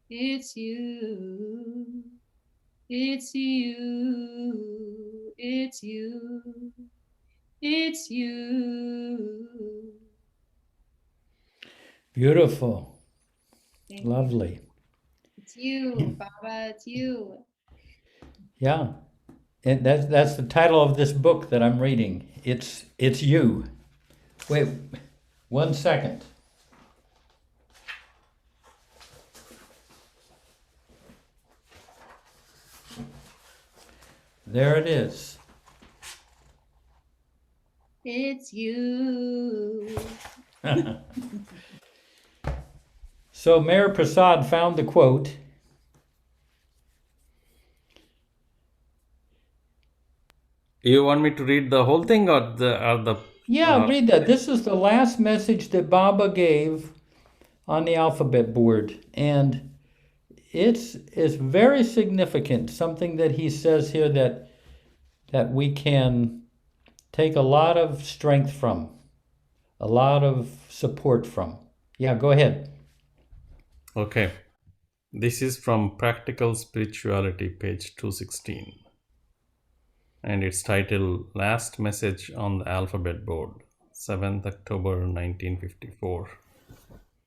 It's you, it's you, it's you, it's you. Beautiful. Lovely. It's you, Baba, it's you. Yeah. And that's the title of this book that I'm reading. It's you. Wait 1 second. There it is. It's you. So Mayor Prasad found the quote. You want me to read the whole thing or the Yeah, read that. This is the last message that Baba gave on the alphabet board. And it's very significant, something that he says here that we can take a lot of strength from, a lot of support from. Yeah, go ahead. Okay. This is from Practical Spirituality, page 216. And it's titled Last Message on the Alphabet Board, 7th October 1954,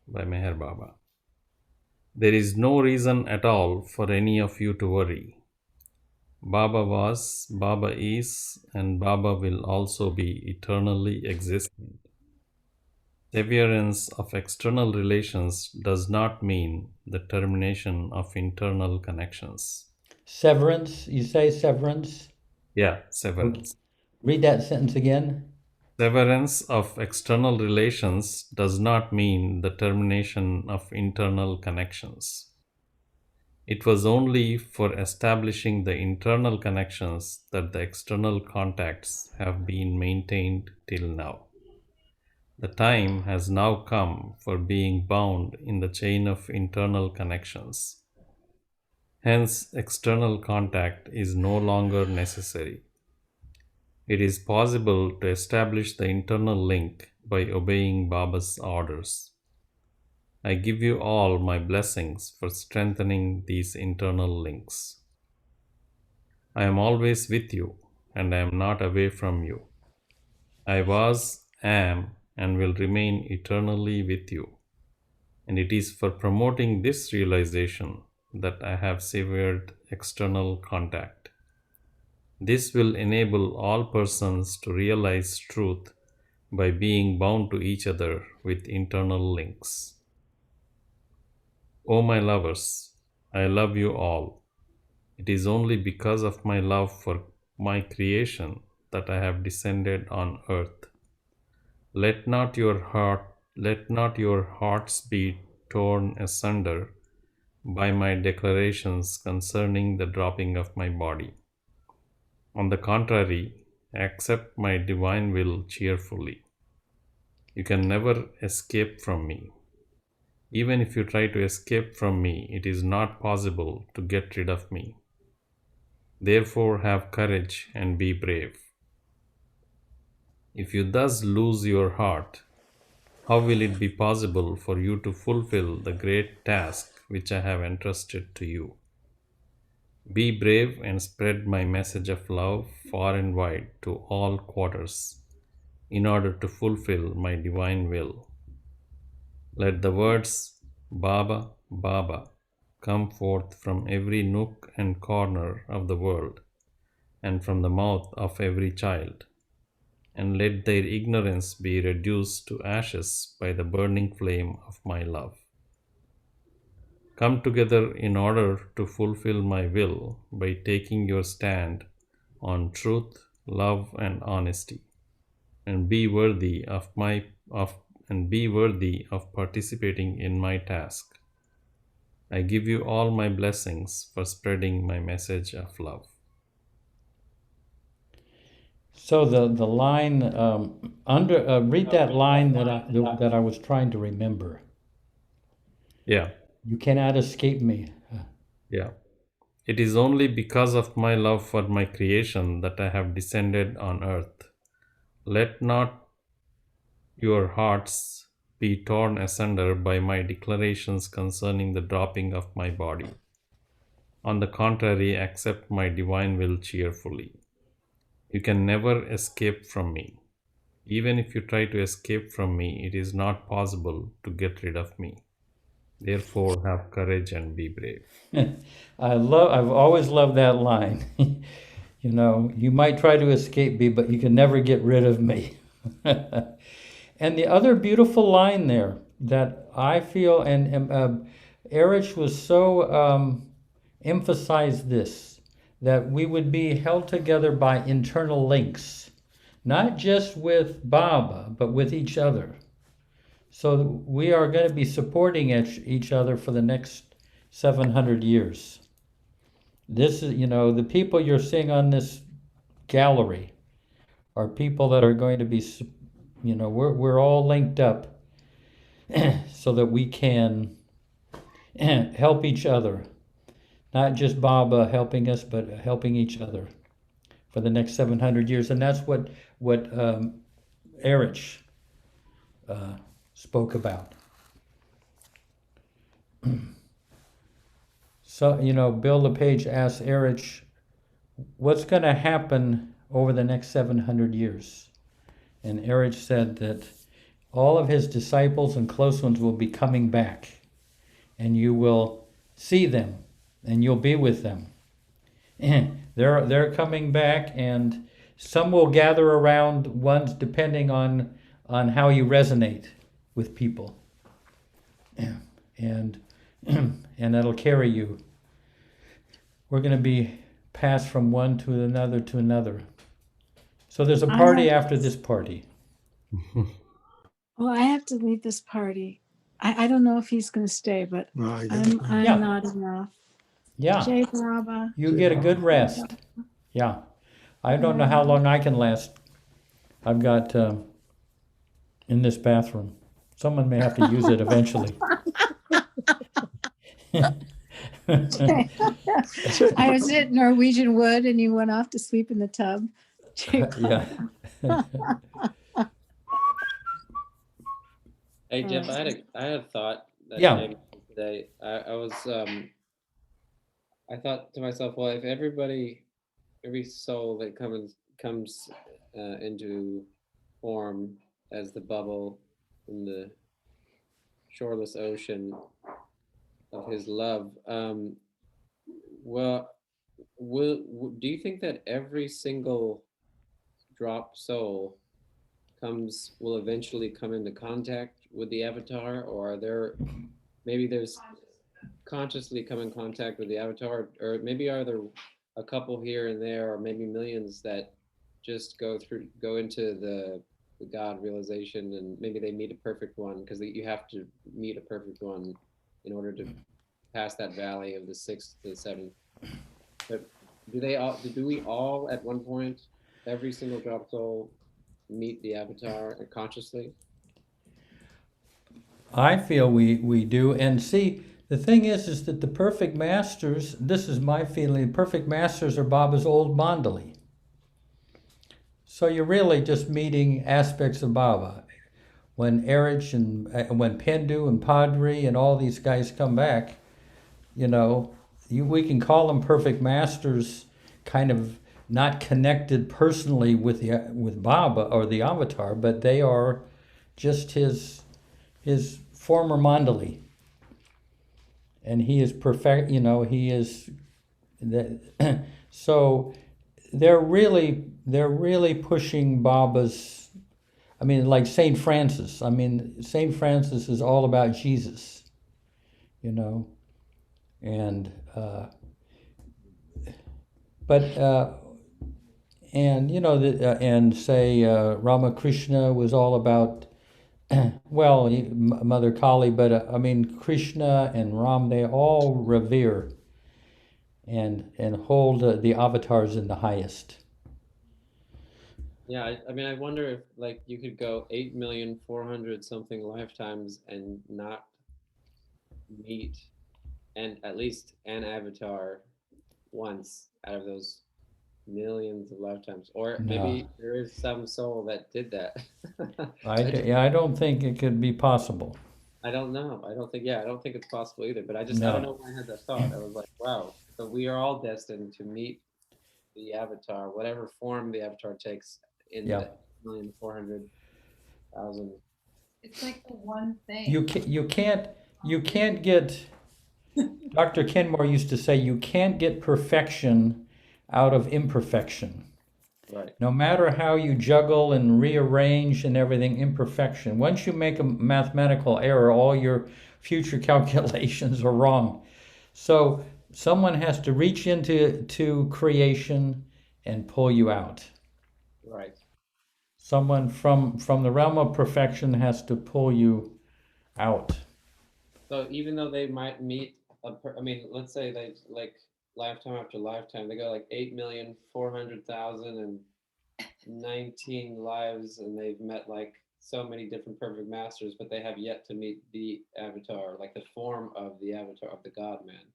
by Meher Baba. There is no reason at all for any of you to worry. Baba was, Baba is, and Baba will also be eternally existent. Severance of external relations does not mean the termination of internal connections. Severance, you say severance? Yeah, severance. Read that sentence again. Severance of external relations does not mean the termination of internal connections. It was only for establishing the internal connections that the external contacts have been maintained till now. The time has now come for being bound in the chain of internal connections. Hence, external contact is no longer necessary. It is possible to establish the internal link by obeying Baba's orders. I give you all my blessings for strengthening these internal links. I am always with you, and I am not away from you. I was, am, and will remain eternally with you. And it is for promoting this realization that I have severed external contact. This will enable all persons to realize truth by being bound to each other with internal links. O my lovers, I love you all. It is only because of my love for my creation that I have descended on earth. Let not your hearts be torn asunder by my declarations concerning the dropping of my body. On the contrary, accept my divine will cheerfully. You can never escape from me. Even if you try to escape from me, it is not possible to get rid of me. Therefore, have courage and be brave. If you thus lose your heart, how will it be possible for you to fulfill the great task which I have entrusted to you? Be brave and spread my message of love far and wide to all quarters in order to fulfill my divine will. Let the words Baba, Baba come forth from every nook and corner of the world and from the mouth of every child, and let their ignorance be reduced to ashes by the burning flame of my love. Come together in order to fulfill my will by taking your stand on truth, love, and honesty, and be worthy of participating in my task. I give you all my blessings for spreading my message of love. So the line read that line that I was trying to remember. Yeah. You cannot escape me. Yeah. It is only because of my love for my creation that I have descended on earth. Let not your hearts be torn asunder by my declarations concerning the dropping of my body. On the contrary, accept my divine will cheerfully. You can never escape from me. Even if you try to escape from me, it is not possible to get rid of me. Therefore, have courage and be brave. I've always loved that line. You know, you might try to escape me, but you can never get rid of me. And the other beautiful line there that I feel, and Erich was so emphasized this, that we would be held together by internal links, not just with Baba, but with each other. So we are going to be supporting each other for the next 700 years. This is, you know, the people you're seeing on this gallery are people that are going to be, you know, we're all linked up so that we can help each other. Not just Baba helping us, but helping each other for the next 700 years. And that's what Erich spoke about. So, you know, Bill LePage asked Erich, what's going to happen over the next 700 years? And Erich said that all of his disciples and close ones will be coming back, and you will see them, and you'll be with them. They're coming back, and some will gather around ones depending on how you resonate with people. And that'll carry you. We're going to be passed from one to another to another. So there's a party after this party. Well, I have to leave this party. I don't know if he's going to stay, but I'm not enough. Yeah. Jay Baba. You get a good rest. Yeah. I don't know how long I can last. I've got in this bathroom. Someone may have to use it eventually. I was at Norwegian Wood and you went off to sleep in the tub. Yeah. Hey Jeff, I had a thought that came today. I was I thought to myself, well, if every soul that comes into form as the bubble in the shoreless ocean of his love, well, do you think that every single drop soul will eventually come into contact with the avatar, or are there maybe there's consciously come in contact with the avatar, or maybe are there a couple here and there, or maybe millions that just go into the God realization, and maybe they meet a perfect one, because you have to meet a perfect one in order to pass that valley of the 6th to the 7th. But do we all at one point, every single drop soul, meet the avatar consciously? I feel we do. And see, the thing is that the perfect masters, this is my feeling, perfect masters are Baba's old mandali. So you're really just meeting aspects of Baba. When Erich and when Pendu and Padre and all these guys come back, you know, we can call them perfect masters, kind of not connected personally with Baba or the avatar, but they are just his former mandali. And he is perfect, you know, he is that. So they're really pushing Baba's. I mean, like Saint Francis. I mean, Saint Francis is all about Jesus, you know, and and you know and say Ramakrishna was all about. Well, Mother Kali, but I mean Krishna and Ram, they all revere and hold the avatars in the highest. Yeah, I mean, I wonder if like you could go 8,400,000 something lifetimes and not meet and at least an avatar once out of those millions of lifetimes, or maybe there is some soul that did that. I don't think it could be possible. I don't know. I don't think it's possible either. But I don't know why I had that thought. I was like, wow. So we are all destined to meet the avatar, whatever form the avatar takes in the 1,400,000. It's like the one thing. You can't get. Dr. Kenmore used to say you can't get perfection out of imperfection. Right. No matter how you juggle and rearrange and everything, imperfection. Once you make a mathematical error, all your future calculations are wrong. So someone has to reach into creation and pull you out. Right. Someone from the realm of perfection has to pull you out. So even though they might meet, I mean, let's say they like lifetime after lifetime, they go like 8,400,019 lives, and they've met like so many different perfect masters, but they have yet to meet the avatar, like the form of the avatar of the God Man.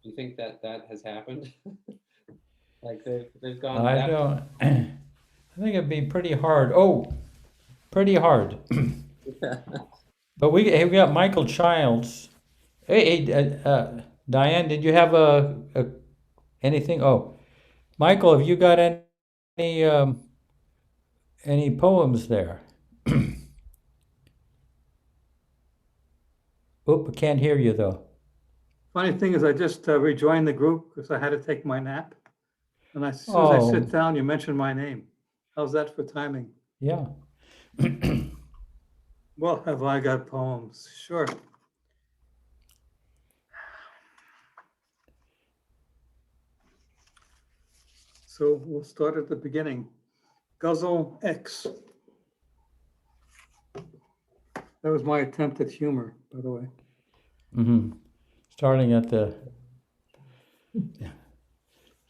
Do you think that has happened? Like they've gone. I don't. I think it'd be pretty hard. Oh, pretty hard. But we got Michael Childs. Hey, Diane, did you have anything? Oh, Michael, have you got any poems there? Oop, I can't hear you though. Funny thing is, I just rejoined the group because I had to take my nap. And as soon as I sit down, you mentioned my name. How's that for timing? Yeah. Well, have I got poems? Sure. So we'll start at the beginning. Guzzle X. That was my attempt at humor, by the way. Mm-hmm. Starting at the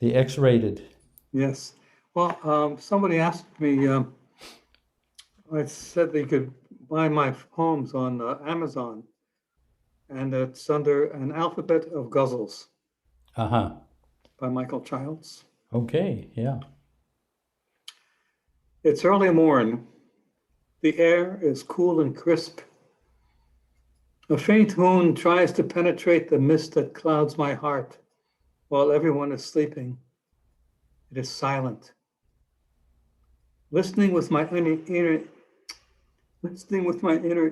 X-rated. Yes. Well, somebody asked me, I said they could buy my poems on Amazon, and it's under An Alphabet of Guzzles. Uh-huh. By Michael Childs. Okay, yeah. It's early morn. The air is cool and crisp. A faint moon tries to penetrate the mist that clouds my heart while everyone is sleeping. It is silent. Listening with my inner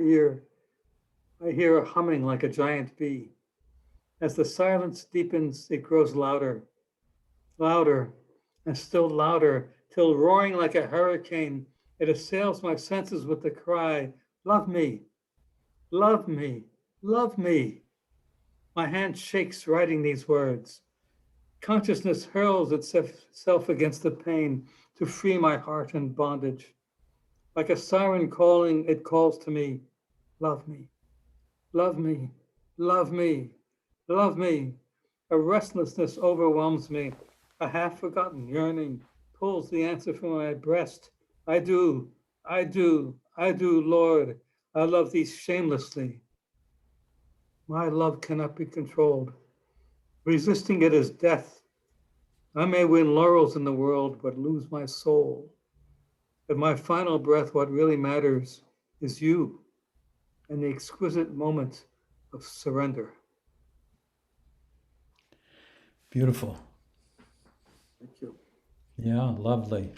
ear, I hear a humming like a giant bee. As the silence deepens, it grows louder, louder, and still louder, till roaring like a hurricane, it assails my senses with the cry, "Love me, love me, love me." My hand shakes writing these words. Consciousness hurls itself against the pain to free my heart in bondage. Like a siren calling, it calls to me, love me, love me, love me, love me. A restlessness overwhelms me. A half-forgotten yearning pulls the answer from my breast. I do, I do, I do, Lord. I love thee shamelessly. My love cannot be controlled. Resisting it is death. I may win laurels in the world, but lose my soul. At my final breath, what really matters is you and the exquisite moment of surrender. Beautiful. Thank you. Yeah, lovely.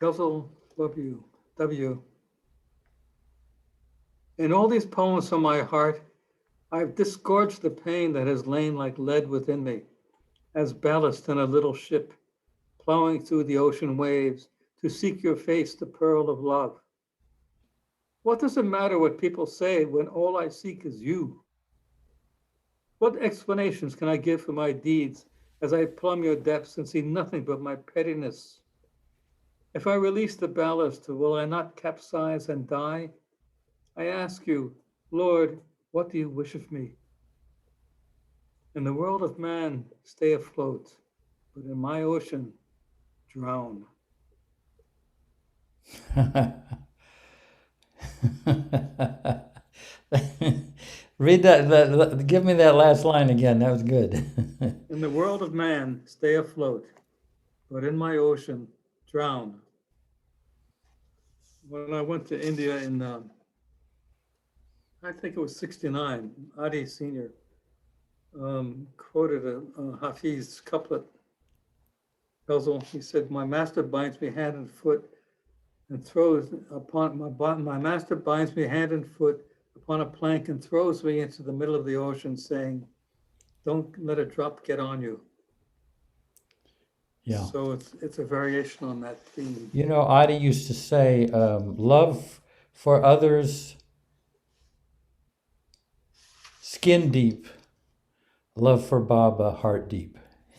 Guzzle, love you. W. In all these poems from my heart, I've disgorged the pain that has lain like lead within me, as ballast in a little ship, plowing through the ocean waves to seek your face, the pearl of love. What does it matter what people say when all I seek is you? What explanations can I give for my deeds as I plumb your depths and see nothing but my pettiness? If I release the ballast, will I not capsize and die? I ask you, Lord, what do you wish of me? In the world of man, stay afloat, but in my ocean, drown. Read that, give me that last line again. That was good. In the world of man, stay afloat, but in my ocean, drown. When I went to India in, I think it was 69, Adi Sr. Quoted a Hafiz couplet. Ghazal, he said, my master binds me hand and foot and throws upon my master binds me hand and foot upon a plank and throws me into the middle of the ocean, saying, don't let a drop get on you. Yeah. So it's a variation on that theme. You know, Adi used to say, love for others, skin deep, love for Baba, heart deep.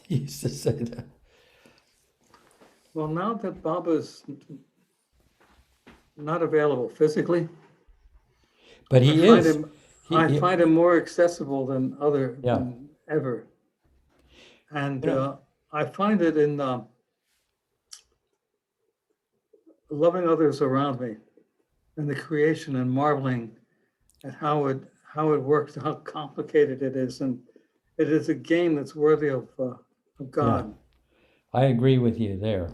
He used to say that. Well, now that Baba's not available physically, but he is. I find him more accessible than than ever. And I find it in loving others around me and the creation and marveling at how it works, how complicated it is. And it is a game that's worthy of God. Yeah. I agree with you there.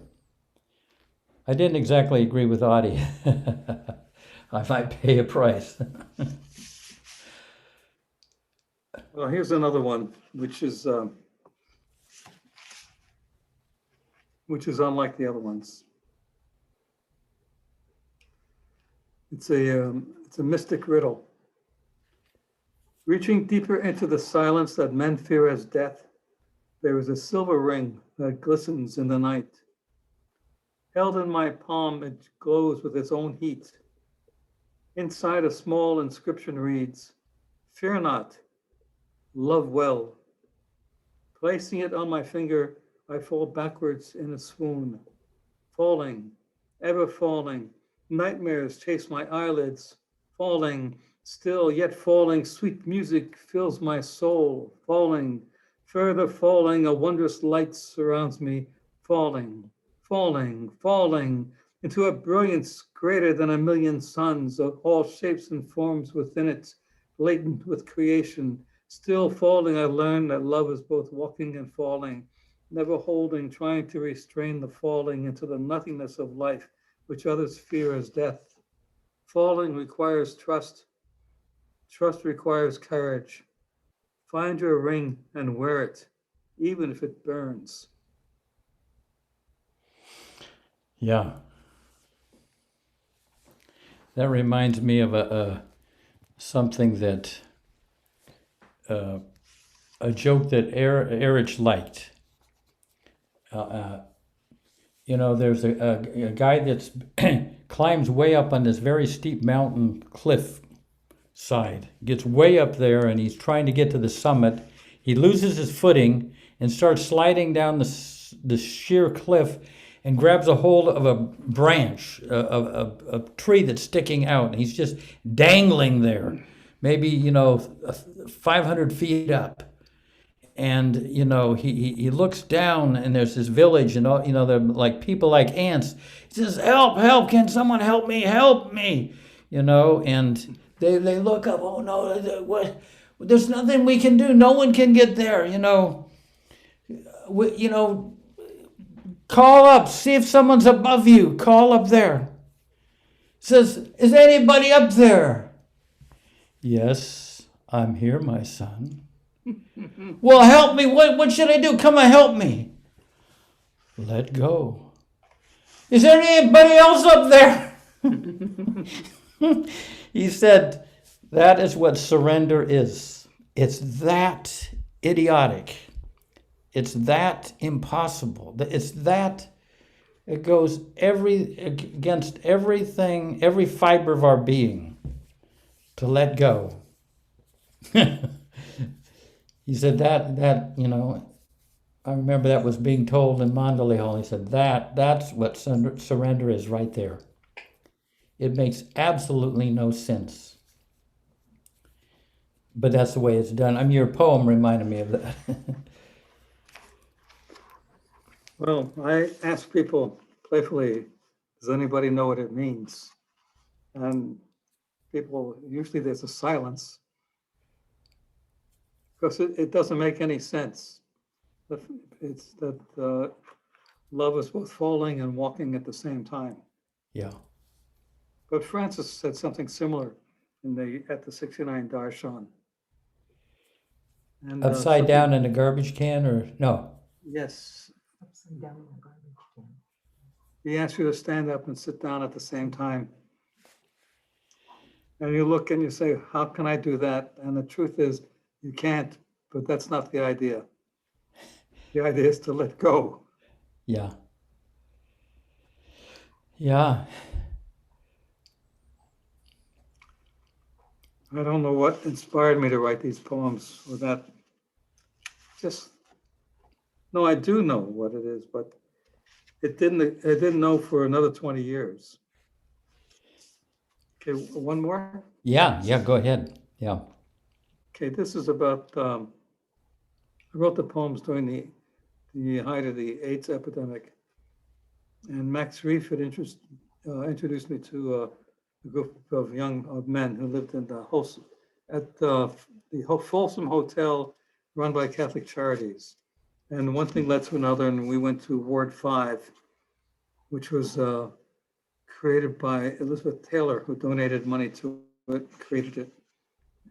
I didn't exactly agree with Adi. I might pay a price. Well, here's another one, which is unlike the other ones. It's a mystic riddle. Reaching deeper into the silence that men fear as death, there is a silver ring that glistens in the night. Held in my palm, it glows with its own heat. Inside, a small inscription reads, fear not, love well. Placing it on my finger, I fall backwards in a swoon. Falling, ever falling, nightmares chase my eyelids. Falling, still yet falling, sweet music fills my soul. Falling, further falling, a wondrous light surrounds me. Falling, falling, falling, into a brilliance greater than a million suns, of all shapes and forms within it, latent with creation. Still falling, I learn that love is both walking and falling, never holding, trying to restrain the falling into the nothingness of life, which others fear as death. Falling requires trust. Trust requires courage. Find your ring and wear it, even if it burns. Yeah. That reminds me of something that, a joke that Erich liked. You know, there's a guy that's climbs way up on this very steep mountain cliff side. Gets way up there and he's trying to get to the summit. He loses his footing and starts sliding down the sheer cliff and grabs a hold of a branch, a tree that's sticking out. And he's just dangling there, maybe, 500 feet up. And, he looks down and there's this village and all, they're like people like ants. He says, help, can someone help me, and they look up, oh no, what? There's nothing we can do. No one can get there, call up, see if someone's above you, call up there. Says, is anybody up there? Yes, I'm here, my son. Well, help me. What should I do? Come and help me. Let go. Is there anybody else up there? He said, that is what surrender is. It's that idiotic. It's that impossible. It goes against everything, every fiber of our being to let go. He said that I remember that was being told in Mandalay Hall. He said that's what surrender is right there. It makes absolutely no sense. But that's the way it's done. Your poem reminded me of that. Well, I ask people playfully, does anybody know what it means? And people, usually there's a silence, because it doesn't make any sense. It's that love is both falling and walking at the same time. Yeah. But Francis said something similar at the 69 Darshan. And, Upside down in a garbage can, or no? Yes. Upside down in a garbage can. He asks you to stand up and sit down at the same time. And you look and you say, how can I do that? And the truth is, you can't, but that's not the idea. The idea is to let go. Yeah. Yeah. I don't know what inspired me to write these poems, or that no, I do know what it is, but I didn't know for another 20 years. Okay, one more? Yeah, go ahead. Yeah. Okay, this is about, I wrote the poems during the height of the AIDS epidemic. And Max Reef had introduced me to a group of young men who lived in the Folsom Hotel run by Catholic Charities. And one thing led to another, and we went to Ward 5, which was created by Elizabeth Taylor, who donated money to it, created it.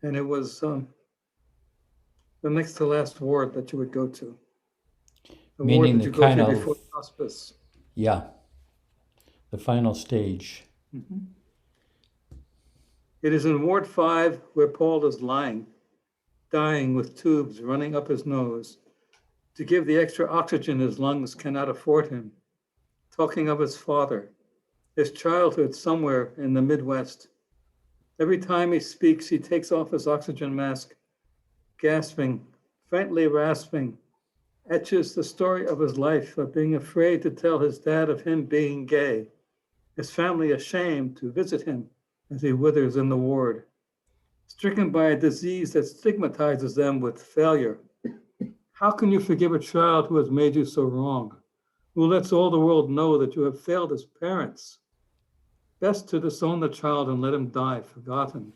And it was the next to last ward that you would go to. The Meaning ward that the you go kind to of before hospice. Yeah. The final stage. Mm-hmm. It is in Ward 5 where Paul is lying, dying with tubes running up his nose to give the extra oxygen his lungs cannot afford him, talking of his father, his childhood somewhere in the Midwest. Every time he speaks, he takes off his oxygen mask, gasping, faintly rasping, etches the story of his life of being afraid to tell his dad of him being gay, his family ashamed to visit him as he withers in the ward, stricken by a disease that stigmatizes them with failure. How can you forgive a child who has made you so wrong, who lets all the world know that you have failed as parents? Best to disown the child and let him die forgotten,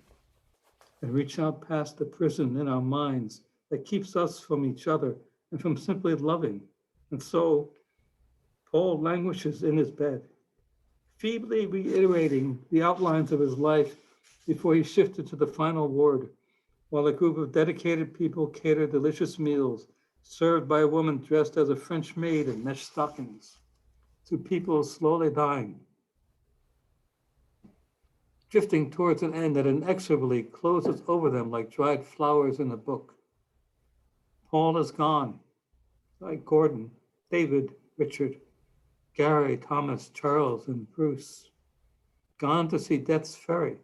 and reach out past the prison in our minds that keeps us from each other and from simply loving. And so Paul languishes in his bed, feebly reiterating the outlines of his life before he shifted to the final ward, while a group of dedicated people cater delicious meals served by a woman dressed as a French maid in mesh stockings to people slowly dying, drifting towards an end that inexorably closes over them like dried flowers in a book. Paul is gone, like Gordon, David, Richard, Gary, Thomas, Charles, and Bruce, gone to see death's ferry,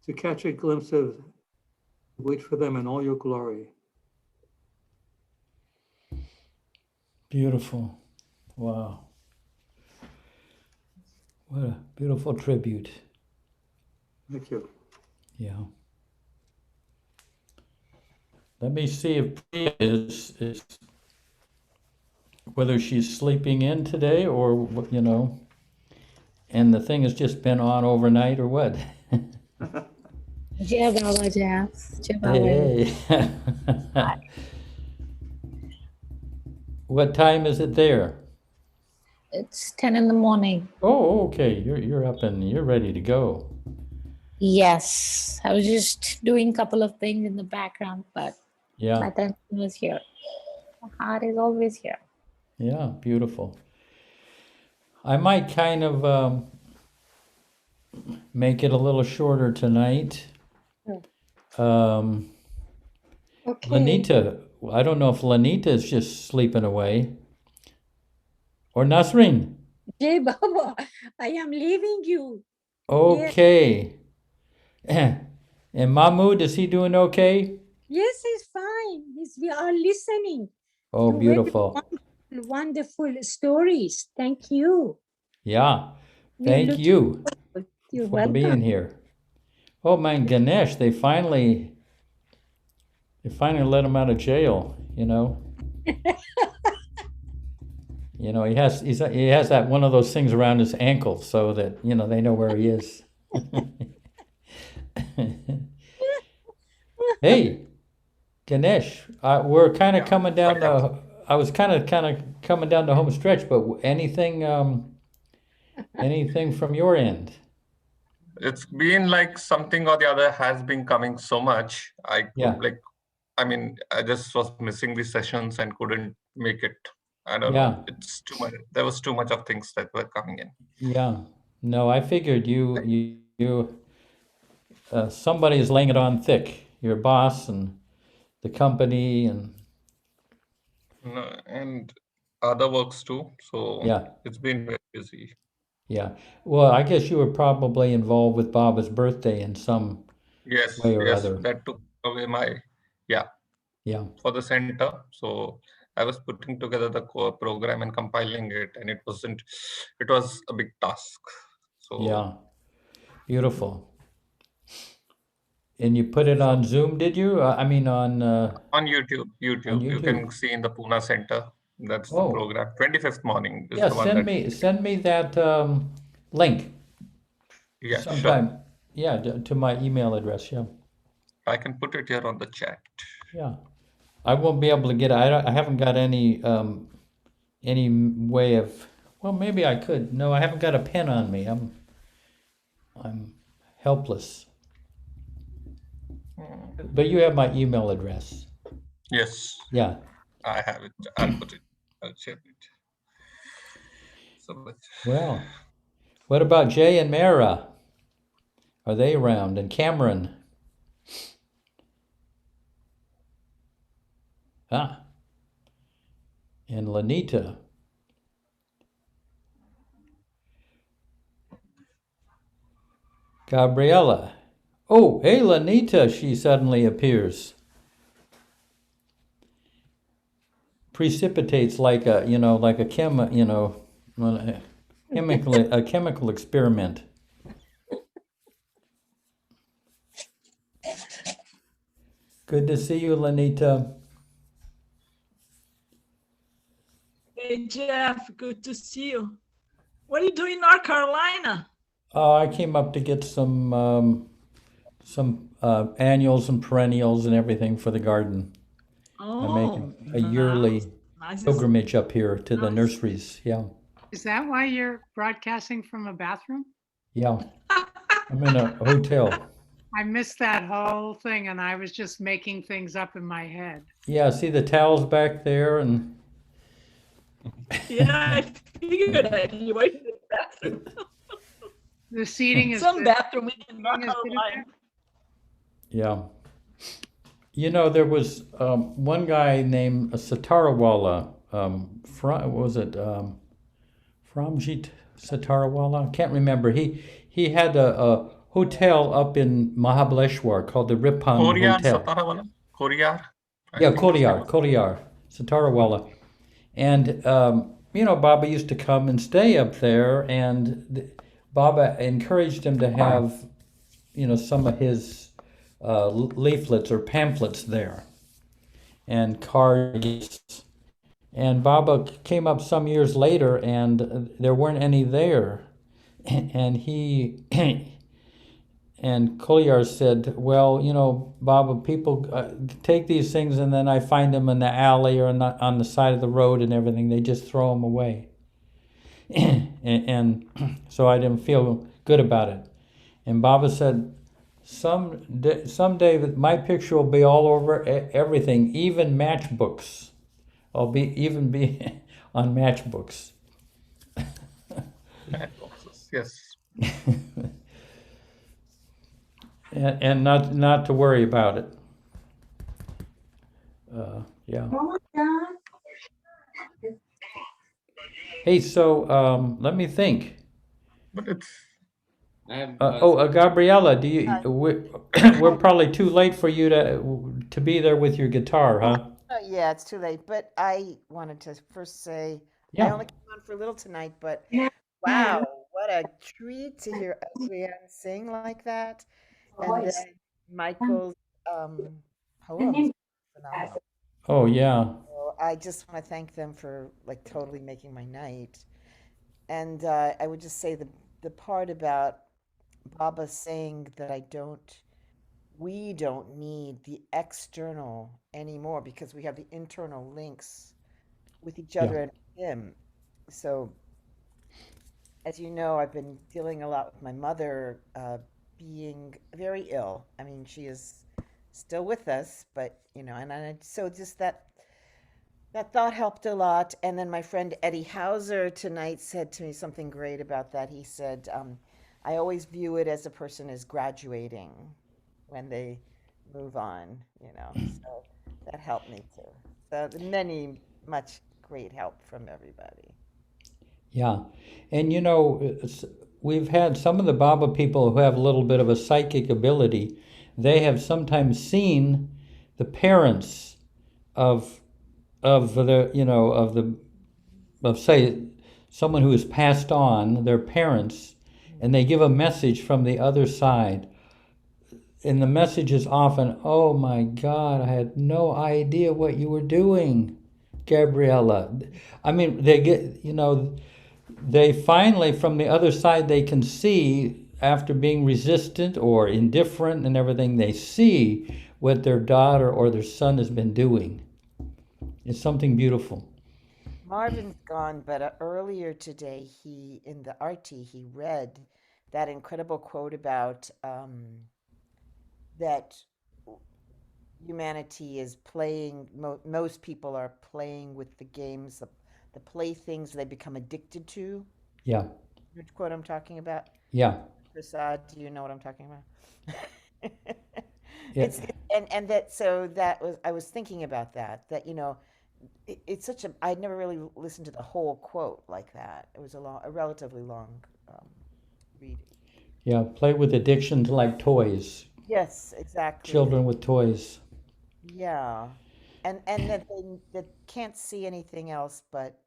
to catch a glimpse of, wait for them in all your glory. Beautiful. Wow. What a beautiful tribute. Thank you. Yeah. Let me see if Priya is whether she's sleeping in today or, you know, and the thing has just been on overnight or what. Jai Baba Jai. Jai Baba. Hey. What time is it there? It's 10 in the morning. Oh, okay. You're up and you're ready to go. Yes. I was just doing a couple of things in the background, but Yeah. my attention was here. My heart is always here. Yeah, beautiful. I might kind of make it a little shorter tonight. Okay. Lanita, I don't know if Lanita is just sleeping away. Or Nasrin. Jai Baba, I am leaving you. Okay. And Mahmoud, is he doing okay? Yes, he's fine. We are listening. Oh, to beautiful. very wonderful stories. Thank you. Yeah. We're Thank looking you forward. You're for welcome. being here. Oh man, Ganesh, they finally let him out of jail, you know. You know, he has that one of those things around his ankle so that, you know, they know where he is. Hey, Ganesh, we're kind of coming down the. I was kind of coming down the home stretch, but anything from your end? It's been like something or the other has been coming so much. I just was missing the sessions and couldn't make it. I don't know. It's too much. There was too much of things that were coming in. Yeah. No, I figured you somebody is laying it on thick. Your boss and the company and other works too. So yeah, it's been very busy. yeah. Well, I guess you were probably involved with Baba's birthday in some way or other. That took away my for the center. So I was putting together the core program and compiling it, and it was a big task. So yeah, beautiful. And you put it on Zoom, did you? I mean on YouTube. You can see in the Pune Center. That's the program. 25th morning is the one send me that link. Yeah, sometime. sure. Yeah, to my email address. Yeah. I can put it here on the chat. Yeah, I won't be able to get it. I haven't got any way of. Well, maybe I could. No, I haven't got a pen on me. I'm helpless. But you have my email address. Yes. Yeah. I have it. I'll put it. I'll share it. Well, what about Jay and Mara? Are they around? And Cameron? And Lanita. Gabriella. Oh, hey, Lanita, she suddenly appears. Precipitates like a chemical experiment. Good to see you, Lanita. Hey, Jeff, good to see you. What are you doing in North Carolina? I came up to get some annuals and perennials and everything for the garden. I'm making a yearly pilgrimage up here to the nurseries. Yeah. Is that why you're broadcasting from a bathroom? Yeah. I'm in a hotel. I missed that whole thing and I was just making things up in my head. Yeah, see the towels back there and yeah, I figured that you were in the bathroom. The seating is some bathroom in North Carolina. Yeah. You know, there was one guy named Sitarawala. Was it Framjit Sitarawala? I can't remember. He had a hotel up in Mahabaleshwar called the Ripon Korea, Hotel. Satara Korea. Yeah, Koliyar, Satarawala. And, Baba used to come and stay up there, and Baba encouraged him to have, some of his leaflets or pamphlets there and cards. And Baba came up some years later, and there weren't any there. And he and Koliyar said, well, Baba, people take these things and then I find them in the alley or on the side of the road and everything. They just throw them away. and so I didn't feel good about it. And Baba said, someday my picture will be all over everything, even matchbooks. I'll even be on matchbooks. Matchboxes, yes. and not to worry about it. Yeah. Hey, so let me think. But it's. Gabriella, we're probably too late for you to be there with your guitar, huh? Yeah, it's too late. But I wanted to first say Yeah. I only came on for a little tonight, but wow, what a treat to hear Adrienne sing like that. And then Michael's poems, phenomenal. Oh yeah. So I just want to thank them for like totally making my night. And I would just say the part about Baba saying that we don't need the external anymore because we have the internal links with each other and him. So, as you know, I've been dealing a lot with my mother being very ill. I mean, she is still with us, but so just that thought helped a lot. And then my friend Eddie Hauser tonight said to me something great about that. He said, I always view it as a person is graduating when they move on, so that helped me too. So much great help from everybody. Yeah. And we've had some of the Baba people who have a little bit of a psychic ability. They have sometimes seen the parents of say someone who has passed on, their parents, and they give a message from the other side. And the message is often, oh my God, I had no idea what you were doing, Gabriella. I mean, they get, they finally, from the other side, they can see, after being resistant or indifferent and everything, they see what their daughter or their son has been doing. It's something beautiful. Marvin's gone, but earlier today, in the arti, he read that incredible quote about that humanity is playing, most people are playing with the games, the playthings they become addicted to. Yeah. Which quote I'm talking about? Yeah. Prasad, do you know what I'm talking about? Yeah. I was thinking about that, it's such I'd never really listened to the whole quote like that. It was a relatively long reading. Yeah, play with addictions like toys. Yes, exactly. Children with toys. Yeah, and that they can't see anything else but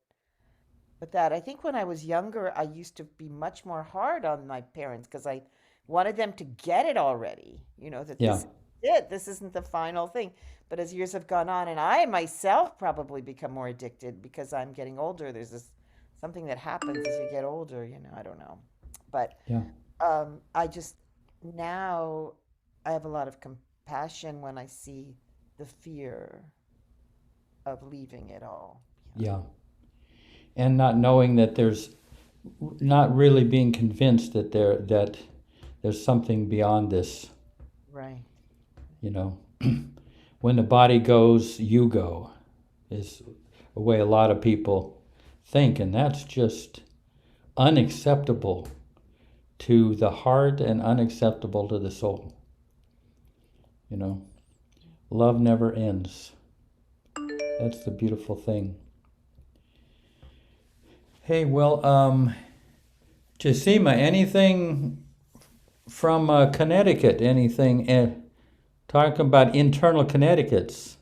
that. I think when I was younger, I used to be much more hard on my parents because I wanted them to get it already. That this is it. This isn't the final thing. But as years have gone on, and I myself probably become more addicted because I'm getting older. There's something that happens as you get older. I don't know, but I just now I have a lot of compassion when I see the fear of leaving it all. Yeah. And not knowing that not really being convinced that there's something beyond this. Right. When the body goes, you go, is the way a lot of people think, and that's just unacceptable to the heart and unacceptable to the soul. Love never ends. That's the beautiful thing. Hey, well, Jasima, anything from Connecticut? Anything? Talking about internal Connecticut's.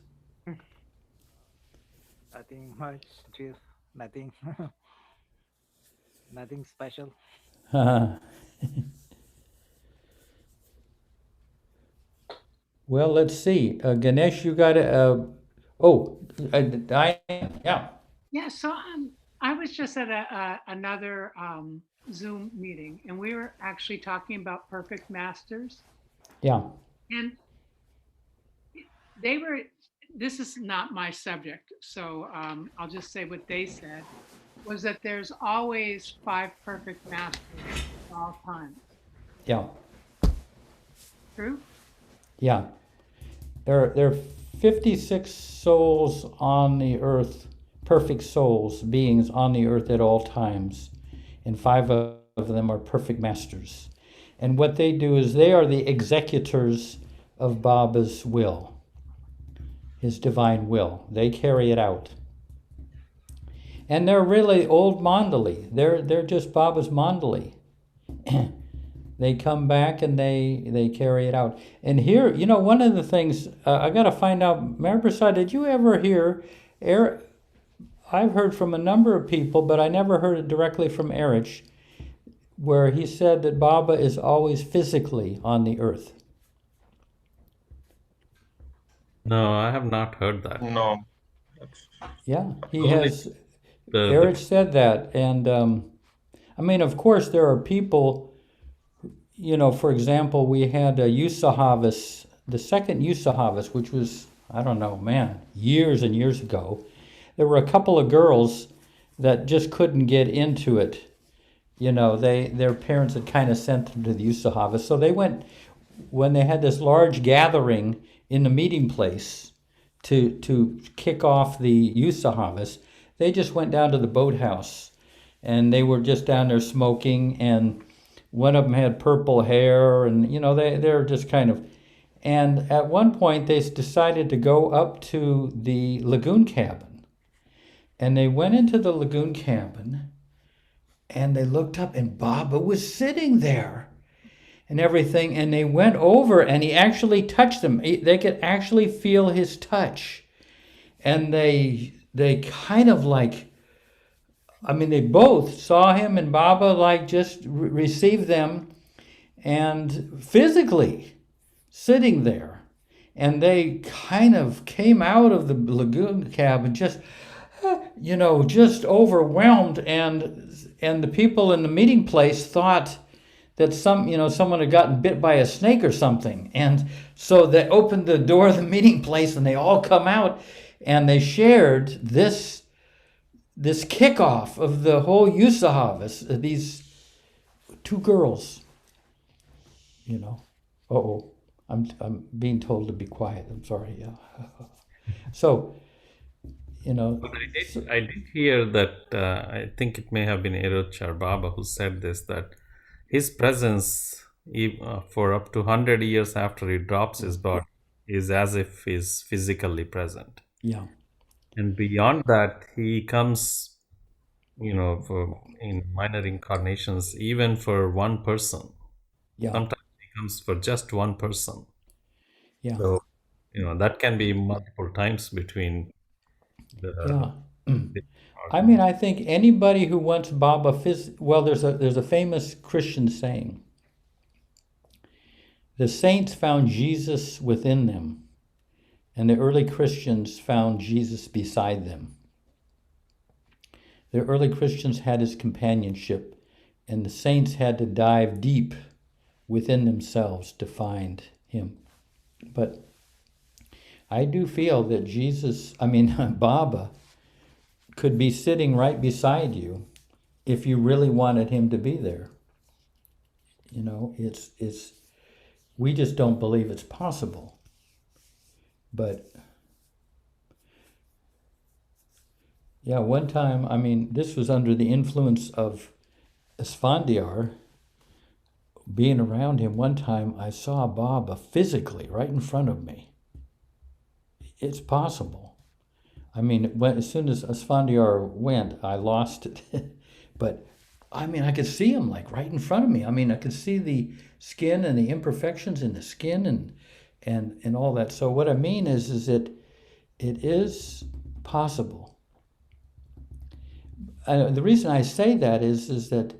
Nothing much, just nothing, nothing special. Well, let's see. Ganesh, you got a. Diane, yeah. Yeah, so I was just at another Zoom meeting, and we were actually talking about perfect masters. Yeah. And they were, this is not my subject, so I'll just say what they said, was that there's always 5 perfect masters at all times. Yeah. True? Yeah. There are 56 souls on the earth, perfect souls, beings on the earth at all times, and 5 of them are perfect masters. And what they do is they are the executors of Baba's will, his divine will. They carry it out. And they're really old Mandali. They're just Baba's Mandali. They come back and they carry it out. And here, one of the things, I got to find out, Mary Prasad, did you ever hear, I've heard from a number of people, but I never heard it directly from Erich, where he said that Baba is always physically on the earth. No, I have not heard that. No. Yeah, he Only has. Erich said that. And of course, there are people, for example, we had Yusahavas, the second Yusahavas, which was, I don't know, years and years ago. There were a couple of girls that just couldn't get into it. Their parents had kind of sent them to the Yusahavas. So they went, when they had this large gathering in the meeting place to kick off the Yusahavas, they just went down to the boathouse and they were just down there smoking, and one of them had purple hair, and they're just kind of, and at one point they decided to go up to the lagoon cabin, and they went into the lagoon cabin and they looked up and Baba was sitting there and everything, and they went over and he actually touched them. They could actually feel his touch, and they kind of like, they both saw him, and Baba just received them, and physically sitting there, and they kind of came out of the lagoon cabin just overwhelmed, and the people in the meeting place thought that someone had gotten bit by a snake or something, and so they opened the door of the meeting place, and they all come out, and they shared this kickoff of the whole Yusahavas, these 2 girls, I'm being told to be quiet. I'm sorry. Yeah. So, But I did hear that, I think it may have been Erich or Baba who said this, that his presence for up to 100 years after he drops his body is as if he's physically present. Yeah. And beyond that, he comes, in minor incarnations, even for one person. Yeah. Sometimes he comes for just one person. Yeah. So, that can be multiple times between the. I think anybody who wants Baba there's a famous Christian saying. The saints found Jesus within them, and the early Christians found Jesus beside them. The early Christians had his companionship, and the saints had to dive deep within themselves to find him. But I do feel that Baba could be sitting right beside you if you really wanted him to be there. It's we just don't believe it's possible. But yeah, one time, this was under the influence of Esfandiar. Being around him, one time I saw Baba physically right in front of me. It's possible. As soon as Esfandiar went, I lost it. But I mean, I could see him like right in front of me. I mean, I could see the skin and the imperfections in the skin and all that. So what I mean is that it is possible. The reason I say that is that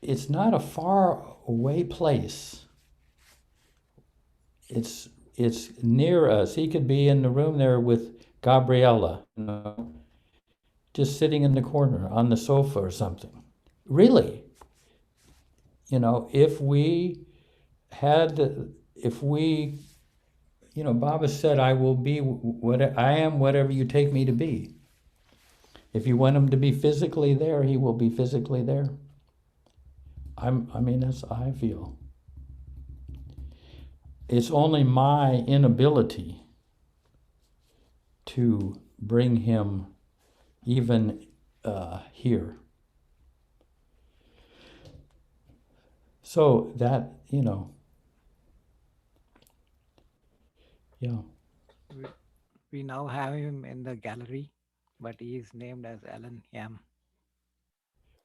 it's not a far away place. It's near us. He could be in the room there with Gabriella, you know, just sitting in the corner on the sofa or something. Really, you know, if we, you know, Baba said, I will be what I am, whatever you take me to be. If you want him to be physically there, he will be physically there. I mean, that's how I feel. It's only my inability to bring him even here. So that, you know, yeah. We now have him in the gallery, but he is named as Alan M.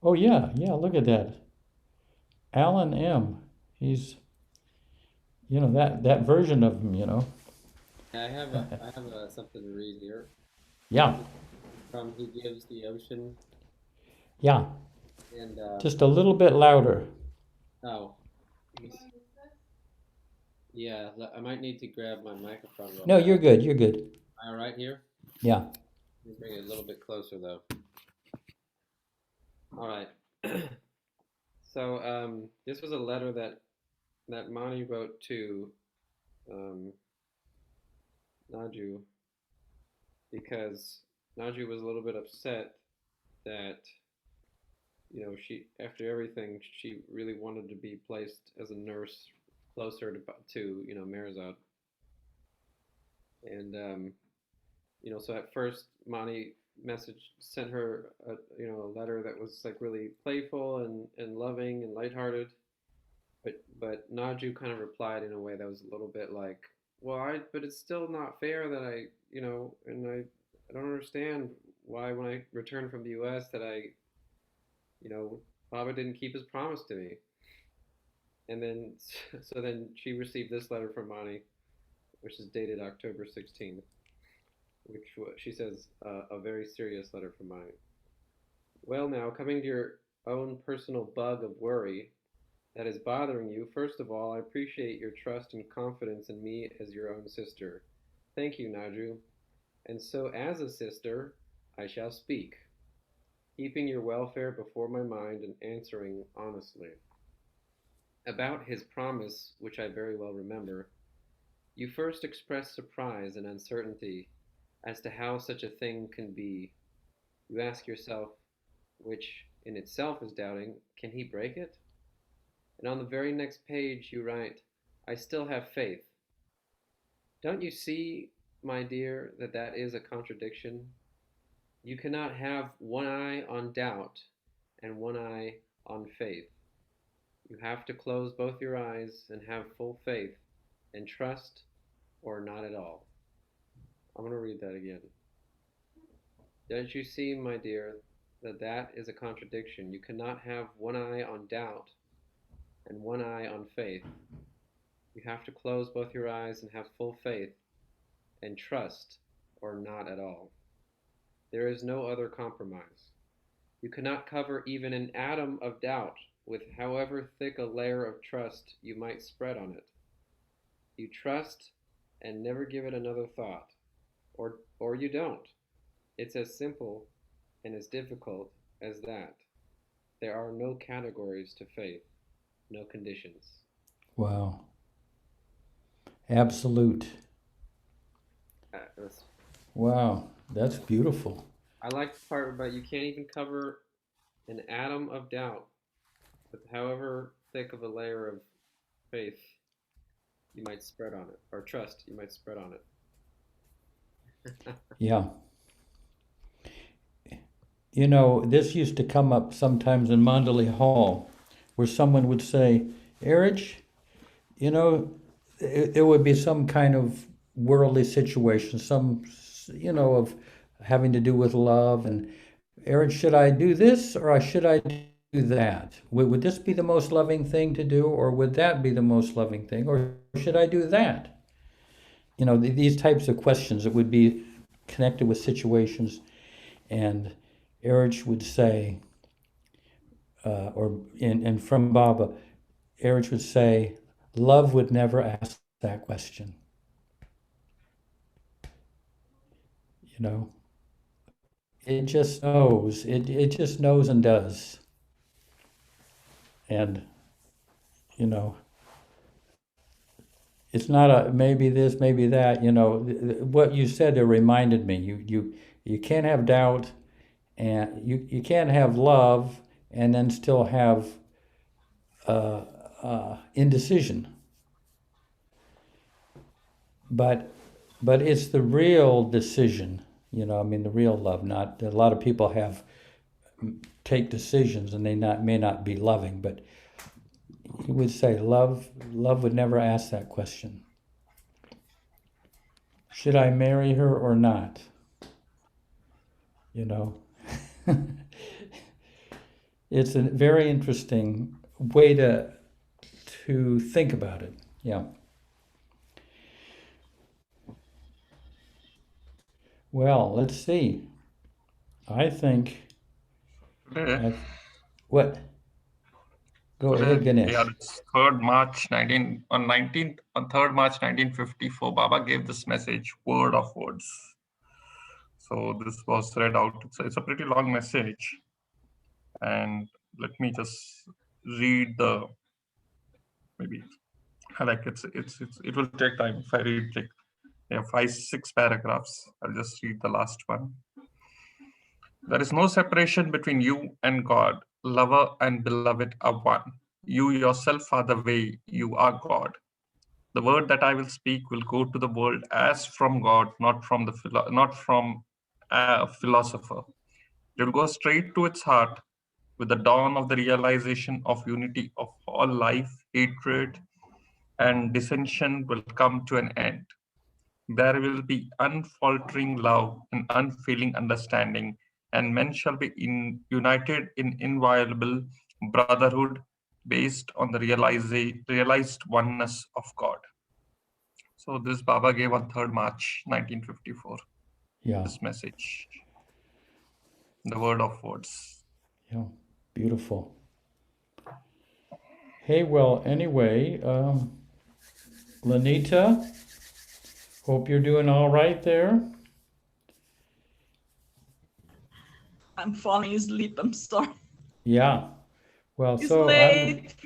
Oh yeah, look at that. Alan M. He's, you know, that version of him, you know. I have something to read here. Yeah. From He Gives the Ocean. Yeah. And just a little bit louder. Oh. Yeah, I might need to grab my microphone. No, you're good. You're good. Am I all right here? Yeah. Let me bring it a little bit closer, though. All right. So this was a letter that Mani wrote to Naju, because Naju was a little bit upset that, you know, she, after everything, she really wanted to be placed as a nurse closer to you know, Merzad. And you know, so at first Mani sent her a letter that was like really playful and loving and lighthearted, but Naju kind of replied in a way that was a little bit like, well, but it's still not fair that I, you know, and I don't understand why when I returned from the U.S. that you know, Baba didn't keep his promise to me. And then, so then she received this letter from Mani, which is dated October 16th, which she says, a very serious letter from Mani. Well, now, coming to your own personal bug of worry that is bothering you, first of all, I appreciate your trust and confidence in me as your own sister. Thank you, Naju. And so, as a sister, I shall speak, keeping your welfare before my mind and answering honestly. About his promise, which I very well remember, you first expressed surprise and uncertainty as to how such a thing can be. You ask yourself, which in itself is doubting, can he break it? And on the very next page you write, I still have faith. Don't you see, my dear, that is a contradiction? You cannot have one eye on doubt and one eye on faith. You have to close both your eyes and have full faith and trust, or not at all. I'm going to read that again. Don't you see, my dear, that is a contradiction? You cannot have one eye on doubt and one eye on faith. You have to close both your eyes and have full faith and trust, or not at all. There is no other compromise. You cannot cover even an atom of doubt with however thick a layer of trust you might spread on it. You trust and never give it another thought, or you don't. It's as simple and as difficult as that. There are no categories to faith, no conditions. Wow. Absolute. Wow, that's beautiful. I like the part about you can't even cover an atom of doubt with however thick of a layer of faith you might spread on it, or trust you might spread on it. Yeah. You know, this used to come up sometimes in Mandalay Hall, where someone would say, Erich, you know, it would be some kind of worldly situation, some, you know, of having to do with love, and Aaron, should I do this or should I do that? Would this be the most loving thing to do, or would that be the most loving thing, or should I do that? You know, these types of questions that would be connected with situations, and Erich would say, and from Baba, Erich would say, love would never ask that question. You know, it just knows. It just knows and does. And, you know, it's not a maybe this, maybe that. You know, what you said, it reminded me. You can't have doubt, and you can't have love and then still have indecision. But it's the real decision. You know, I mean, the real love. Not a lot of people take decisions and they may not be loving, but he would say love would never ask that question. Should I marry her or not? You know, it's a very interesting way to think about it. Yeah. Well, let's see. I think. What? Go ahead, Ganesh. Yeah, it's 3rd March 1954, Baba gave this message, word of words. So this was read out. It's a pretty long message. And let me just read maybe like it will take time if I read like 5-6 paragraphs. I'll just read the last one. There is no separation between you and God. Lover and beloved are one. You yourself are the way. You are God. The word that I will speak will go to the world as from God, not from a philosopher. It will go straight to its heart with the dawn of the realization of unity of all life, hatred, and dissension will come to an end. There will be unfaltering love and unfailing understanding, and men shall be united in inviolable brotherhood based on the realized oneness of God. So this Baba gave on 3rd March 1954. Yeah. This message, the word of words. Yeah, beautiful. Hey, well, anyway, Lanita, hope you're doing all right there. I'm falling asleep. I'm sorry. Yeah. Well, It's so late.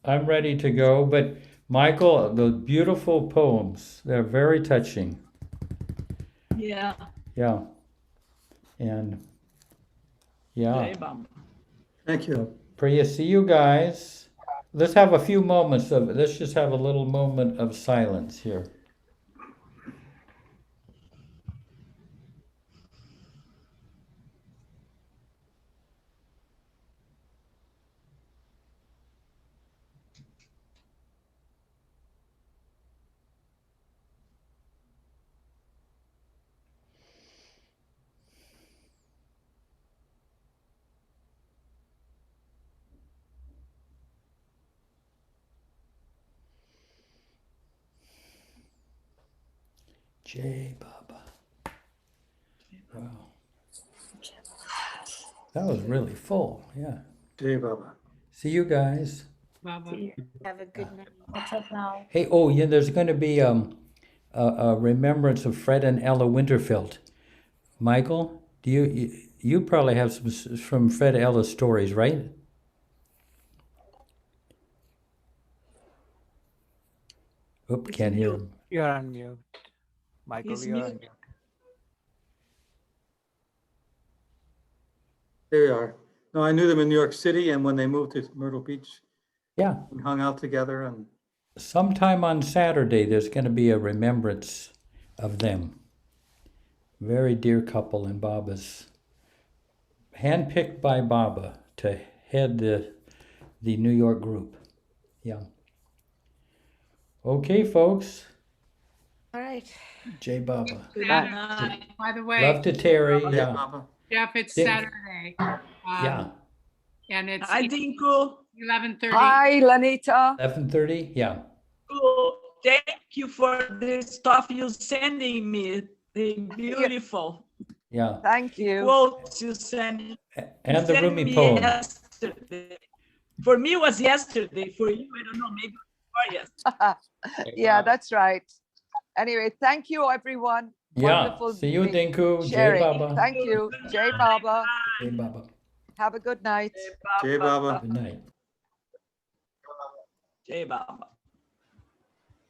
I'm ready to go, but Michael, the beautiful poems, they're very touching. Yeah. Yeah. And yeah. Jai Baba. Thank you. Priya, see you guys. Let's have a few moments let's just have a little moment of silence here. Jai Baba. Wow. That was really full. Yeah. Jai Baba. See you guys. Baba. Have a good night. What's up now? Hey, oh yeah, there's going to be a remembrance of Fred and Ella Winterfeld. Michael, do you probably have some from Fred and Ella stories, right? Oop, can't hear him. You're on mute. Michael, He's you're on mute. mute. There we are. No, I knew them in New York City, and when they moved to Myrtle Beach, Yeah. we hung out together. And Sometime on Saturday, there's going to be a remembrance of them. Very dear couple in Baba's, handpicked by Baba to head the New York group. Yeah. Okay, folks. All right. Jai Baba. Good night. By the way, Love to Terry. Jai Yeah. Baba. Jeff, it's Dick. Saturday. Yeah. And it's Hi, Dinko. 11:30. Hi, Lanita. 11:30. Yeah. Oh, thank you for the stuff you sending me. They're beautiful. Yeah. Thank you. Quotes you sent me. And the sent Rumi me poem. yesterday. For me, it was yesterday. For you, I don't know, maybe yesterday. Yeah, that's right. Anyway, thank you, everyone. Yeah. Wonderful See you, being- Dinku. Jai sharing. Baba. Thank you. Jai Baba. Jai Baba. Have a good night. Jai Baba. Good night. Jai Baba.